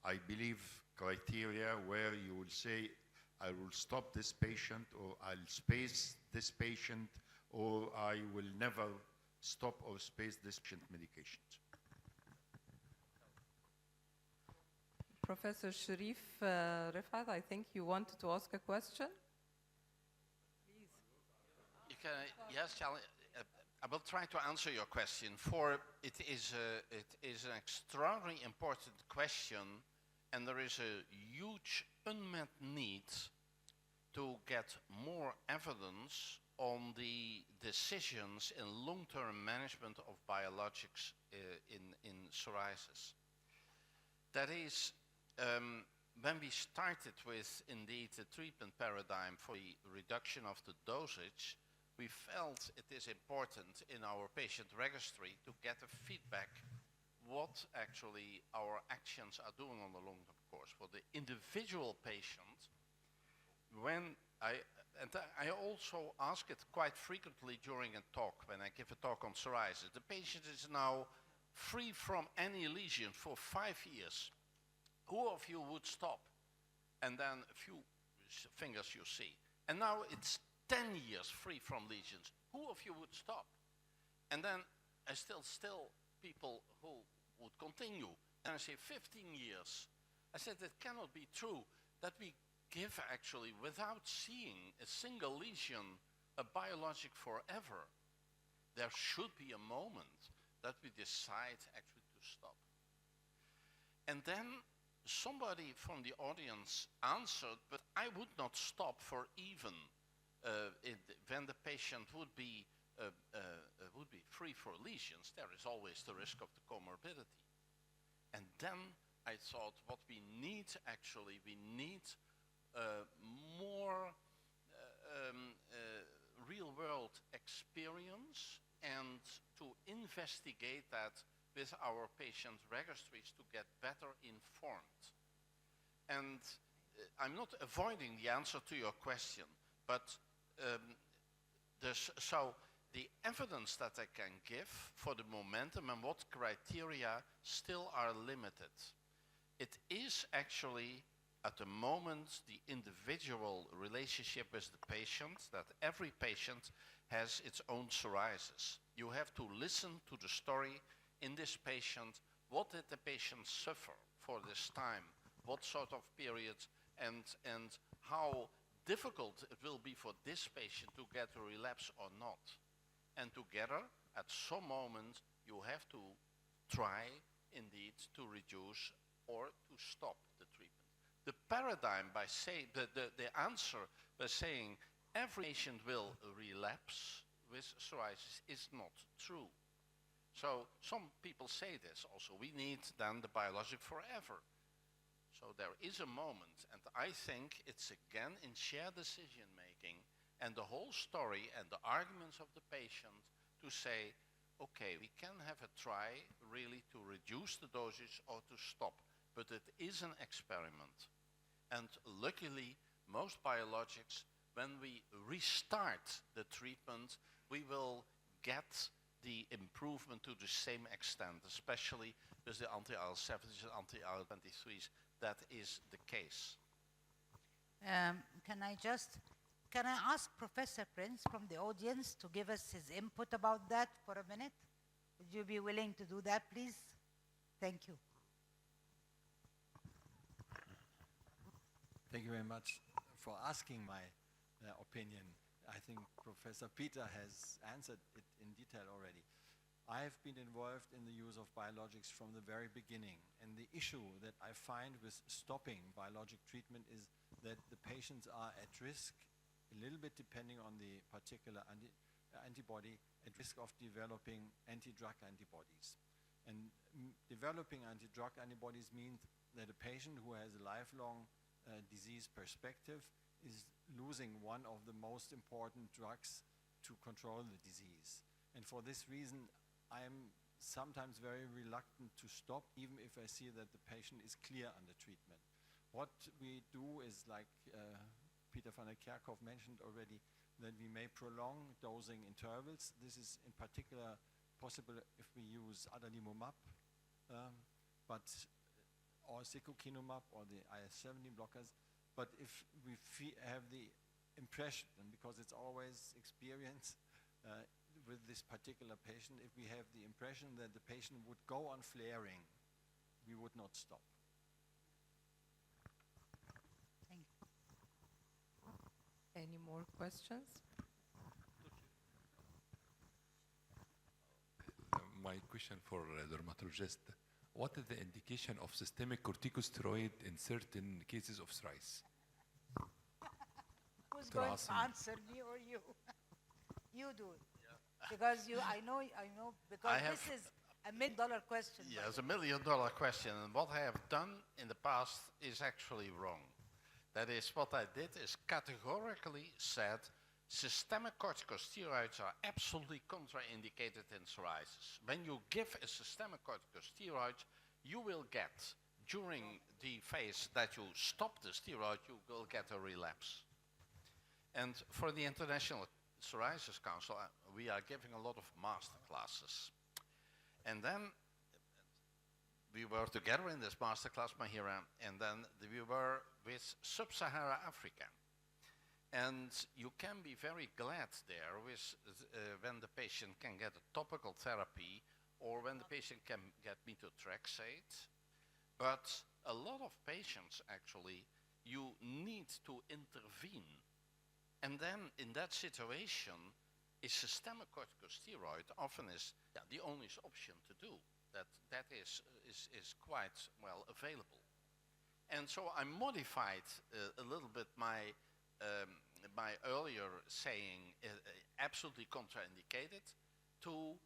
I believe, criteria where you will say, I will stop this patient, or I'll space this patient, or I will never stop or space this patient medications. Professor Sharif Rifat, I think you wanted to ask a question. Please. You can, yes, I will try to answer your question. For it is an extraordinarily important question, and there is a huge unmet need to get more evidence on the decisions in long-term management of biologics in psoriasis. That is, when we started with indeed the treatment paradigm for the reduction of the dosage, we felt it is important in our patient registry to get a feedback what actually our actions are doing on the long-term course. For the individual patient, when I also ask it quite frequently during a talk, when I give a talk on psoriasis, the patient is now free from any lesion for 5 years. Who of you would stop? And then a few fingers you see. And now it's 10 years free from lesions. Who of you would stop? And then I still people who would continue. And I say 15 years. I said that cannot be true that we give actually without seeing a single lesion a biologic forever. There should be a moment that we decide actually to stop. And then somebody from the audience answered, but I would not stop for even when the patient would be free for lesions. There is always the risk of the comorbidity. And then I thought what we need actually, we need more real-world experience and to investigate that with our patient registries to get better informed. And I'm not avoiding the answer to your question, but so the evidence that I can give for the momentum and what criteria still are limited. It is actually at the moment the individual relationship with the patient, that every patient has its own psoriasis. You have to listen to the story in this patient. What did the patient suffer for this time? What sort of periods and how difficult it will be for this patient to get a relapse or not. And together, at some moment, you have to try indeed to reduce or to stop the treatment. The paradigm by saying, the answer by saying every patient will relapse with psoriasis is not true. So some people say this also, we need then the biologic forever. So there is a moment, and I think it's again in shared decision making and the whole story and the arguments of the patient to say, okay, we can have a try really to reduce the dosage or to stop, but it is an experiment. And luckily, most biologics, when we restart the treatment, we will get the improvement to the same extent, especially with the anti-IL-7s and anti-IL-23s. That is the case. Can I ask Professor Prince from the audience to give us his input about that for a minute? Would you be willing to do that, please? Thank you. Thank you very much for asking my opinion. I think Professor Peter has answered it in detail already. I have been involved in the use of biologics from the very beginning, and the issue that I find with stopping biologic treatment is that the patients are at risk, a little bit depending on the particular antibody, at risk of developing anti-drug antibodies. And developing anti-drug antibodies means that a patient who has a lifelong disease perspective is losing one of the most important drugs to control the disease. And for this reason, I'm sometimes very reluctant to stop, even if I see that the patient is clear under treatment. What we do is, like Peter van der Kerkhoff mentioned already, that we may prolong dosing intervals. This is in particular possible if we use adalimumab, or secukinumab or the IL-17 blockers. But if we have the impression, and because it's always experience with this particular patient, if we have the impression that the patient would go on flaring, we would not stop. Any more questions? My question for dermatologist, what is the indication of systemic corticosteroid in certain cases of psoriasis? Who's going to Awesome. answer, me or you? You do it. Because I know, because have- this is a $1,000,000 question. by Yes, the a $1,000,000 question, and what I have done in the past is actually wrong. That is, what I did is categorically said systemic corticosteroids are absolutely contraindicated in psoriasis. When you give a systemic corticosteroid, you will get, during the phase that you stop the steroid, you will get a relapse. And for the International Psoriasis Council, we are giving a lot of master classes. And then we were together in this master class, Mahira, and then we were with Sub-Sahara Africa. And you can be very glad there with when the patient can get a topical therapy or when the patient can get methotrexate. But a lot of patients, actually, you need to intervene. And then in that situation, a systemic corticosteroid often is the only option to do. That is quite well available. And so I modified a little bit my earlier saying absolutely contraindicated to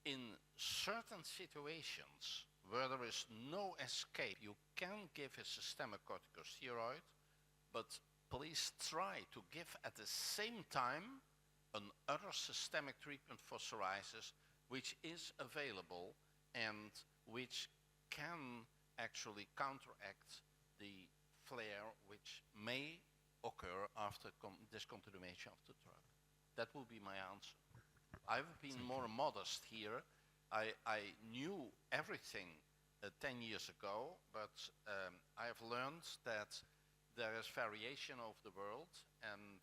in certain situations where there is no escape, you can give a systemic corticosteroid, but please try to give at the same time another systemic treatment for psoriasis which is available and which can actually counteract the flare which may occur after discontinuation of the drug. That will be my answer. I've been more modest here. I knew everything 10 years ago, but I have learned that there is variation of the world and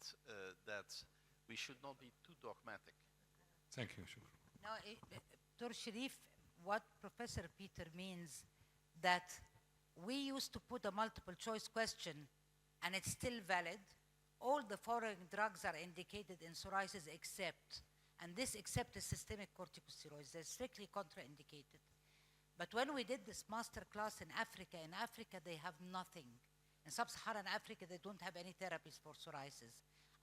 that we should not be too dogmatic. Thank you, Shukr. No, Dr. Sharif, what Professor Peter means that we used to put a multiple choice question and it's still valid. All the foreign drugs are indicated in psoriasis except, and this except is systemic corticosteroids. They're strictly contraindicated. But when we did this master class in Africa they have nothing. In sub-Saharan Africa, they don't have any therapies for psoriasis.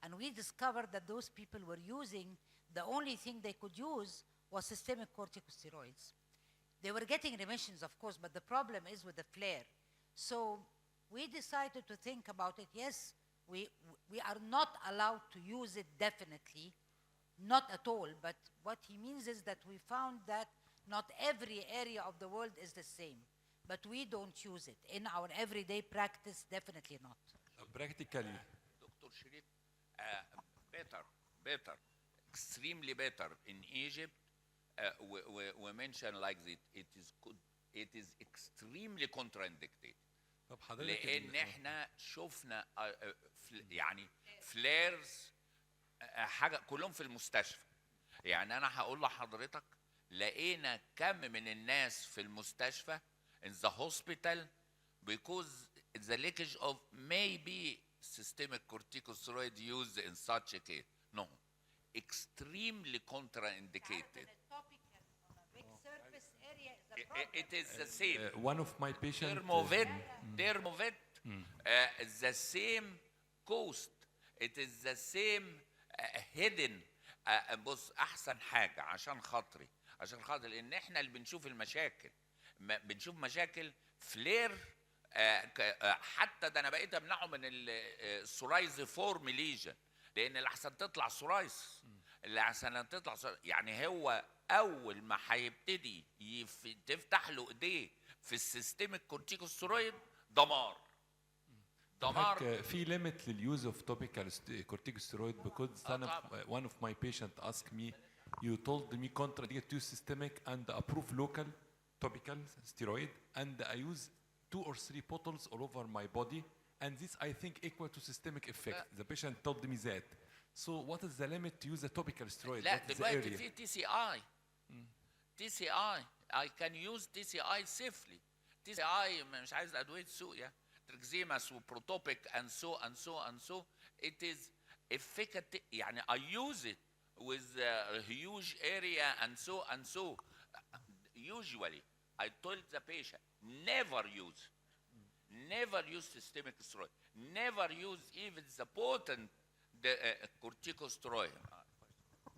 And we discovered that those people were using, the only thing they could use was systemic corticosteroids. They were getting remissions, of course, but the problem is with the flare. So we decided to think about it. Yes, we are not allowed to use it definitely, not at all. But what he means is that we found that not every area of the world is the same. But we don't use it. In our everyday practice, definitely not. Practically, Dr. Sharif, better, extremely better. In Egypt, we mentioned like that it is extremely contraindicated. طب حضرتك لان احنا شفنا يعني فليرز حاجه كلهم في المستشفى. يعني انا هقول لحضرتك لقينا كم من الناس في المستشفى in the hospital because the leakage of maybe systemic corticosteroid used in such a case. No, extremely contraindicated. It is the same. one of my patients Dermovit, the same cost. It is the same hidden. بص احسن حاجه عشان خاطر ان احنا اللي بنشوف المشاكل بنشوف مشاكل فلير حتى ده انا بقيت امنعه من السورايز فورم ليجن لان الاحسن تطلع سورايز الاحسن تطلع يعني هو اول ما هيبتدي تفتح له ايديه في السيستميك كورتيكوستيرويد دمار في limit للuse of topical corticosteroid because one of my patients asked me, you told me contraindicated to systemic and approved local topical steroid, and I use 2 or 3 bottles all over my body, and this I think equal to systemic effect. The patient told me that. So what is the limit to use a topical steroid? لا What is the دلوقتي area? في TCI I can use TCI safely. TCI مش عايز ادويه سوق يعني تركزيماس وبروتوبيك and so it is efficacy يعني I use it with a huge area and so. Usually I told the patient never use systemic steroid, never use even the potent corticosteroid.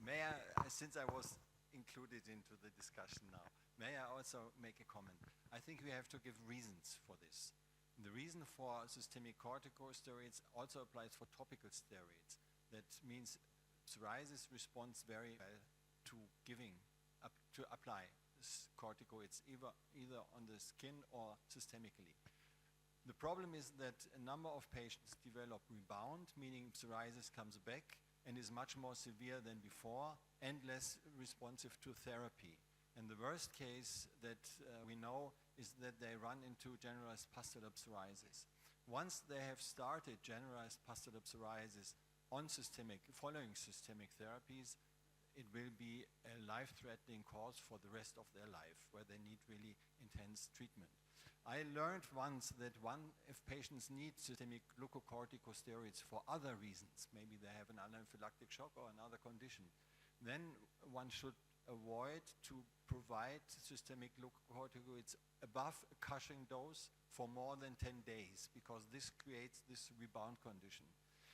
May I, since I was included into the discussion now, may I also make a comment? I think we have to give reasons for this. The reason for systemic corticosteroids also applies for topical steroids. That means psoriasis responds very well to to apply corticoids either on the skin or systemically. The problem is that a number of patients develop rebound, meaning psoriasis comes back and is much more severe than before and less responsive to therapy. And the worst case that we know is that they run into generalized pustular psoriasis. Once they have started generalized pustular psoriasis following systemic therapies, it will be a life-threatening cause for the rest of their life, where they need really intense treatment. I learned once that if patients need systemic glucocorticosteroids for other reasons, maybe they have an anaphylactic shock or another condition, then one should avoid to provide systemic glucocorticoids above a Cushing dose for more than 10 days, because this creates this rebound condition.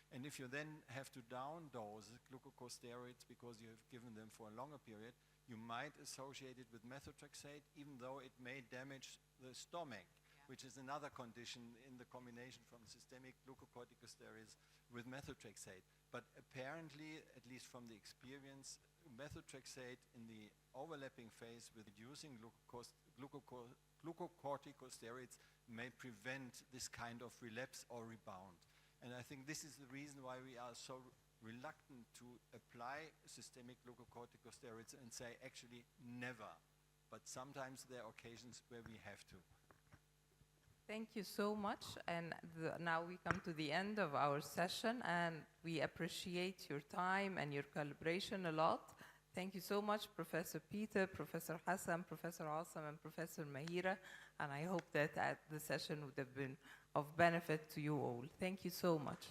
And if you then have to down dose glucocorticosteroids because you have given them for a longer period, you might associate it with methotrexate, even though it may damage the stomach, which is another condition in the combination from systemic glucocorticosteroids with methotrexate. But apparently, at least from the experience, methotrexate in the overlapping phase with reducing glucocorticosteroids may prevent this kind of relapse or rebound. And I think this is the reason why we are so reluctant to apply systemic glucocorticosteroids and say actually never. But sometimes there are occasions where we have to. Thank you so much. And now we come to the end of our session, and we appreciate your time and your collaboration a lot. Thank you so much, Professor Peter, Professor Hassan, Professor Awesome, and Professor Mahira. And I hope that the session would have been of benefit to you all. Thank you so much.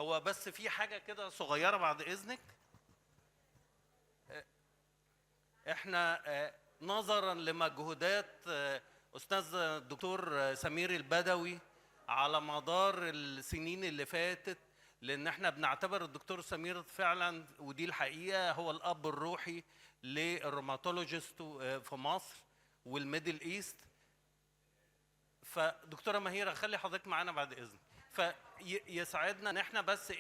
هو بس في حاجة كده صغيرة بعد إذنك. احنا نظرا لمجهودات أستاذ الدكتور سمير البدوي على مدار السنين اللي فاتت، لأن احنا بنعتبر الدكتور سمير فعلا، ودي الحقيقة، هو الأب الروحي للروماتولوجيست في مصر والميدل إيست. فدكتورة مهيرة خلي حضرتك معانا بعد إذنك. فيسعدنا ان احنا بس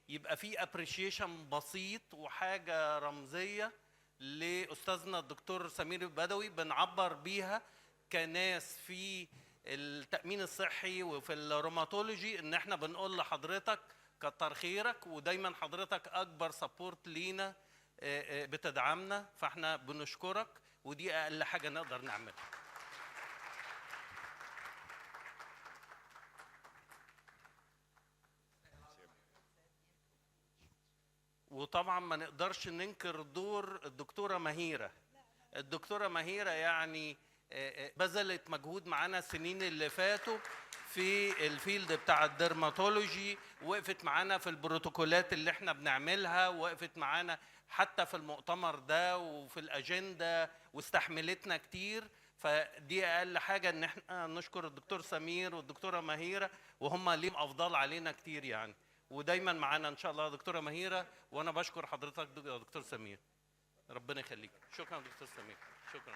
يبقى في ابريشيشن بسيط وحاجه رمزيه لاستاذنا الدكتور سمير البدوي بنعبر بيها كناس في التامين الصحي وفي الروماتولوجي، ان احنا بنقول لحضرتك كتر خيرك، ودايما حضرتك اكبر سبورت لينا بتدعمنا، فاحنا بنشكرك، ودي اقل حاجه نقدر نعملها. وطبعا ما نقدرش ننكر دور الدكتوره مهيره. الدكتوره مهيره يعني بذلت مجهود معانا السنين اللي فاتوا في الفيلد بتاع الدرماتولوجي، وقفت معانا في البروتوكولات اللي احنا بنعملها، وقفت معانا حتى في المؤتمر ده وفي الاجنده، واستحملتنا كتير. فدي اقل حاجه ان احنا نشكر الدكتور سمير والدكتوره مهيره، وهم ليهم افضال علينا كتير يعني. ودايما معانا ان شاء الله دكتوره مهيره، وانا بشكر حضرتك يا دكتور سمير. ربنا يخليك. شكرا دكتور سمير. شكرا.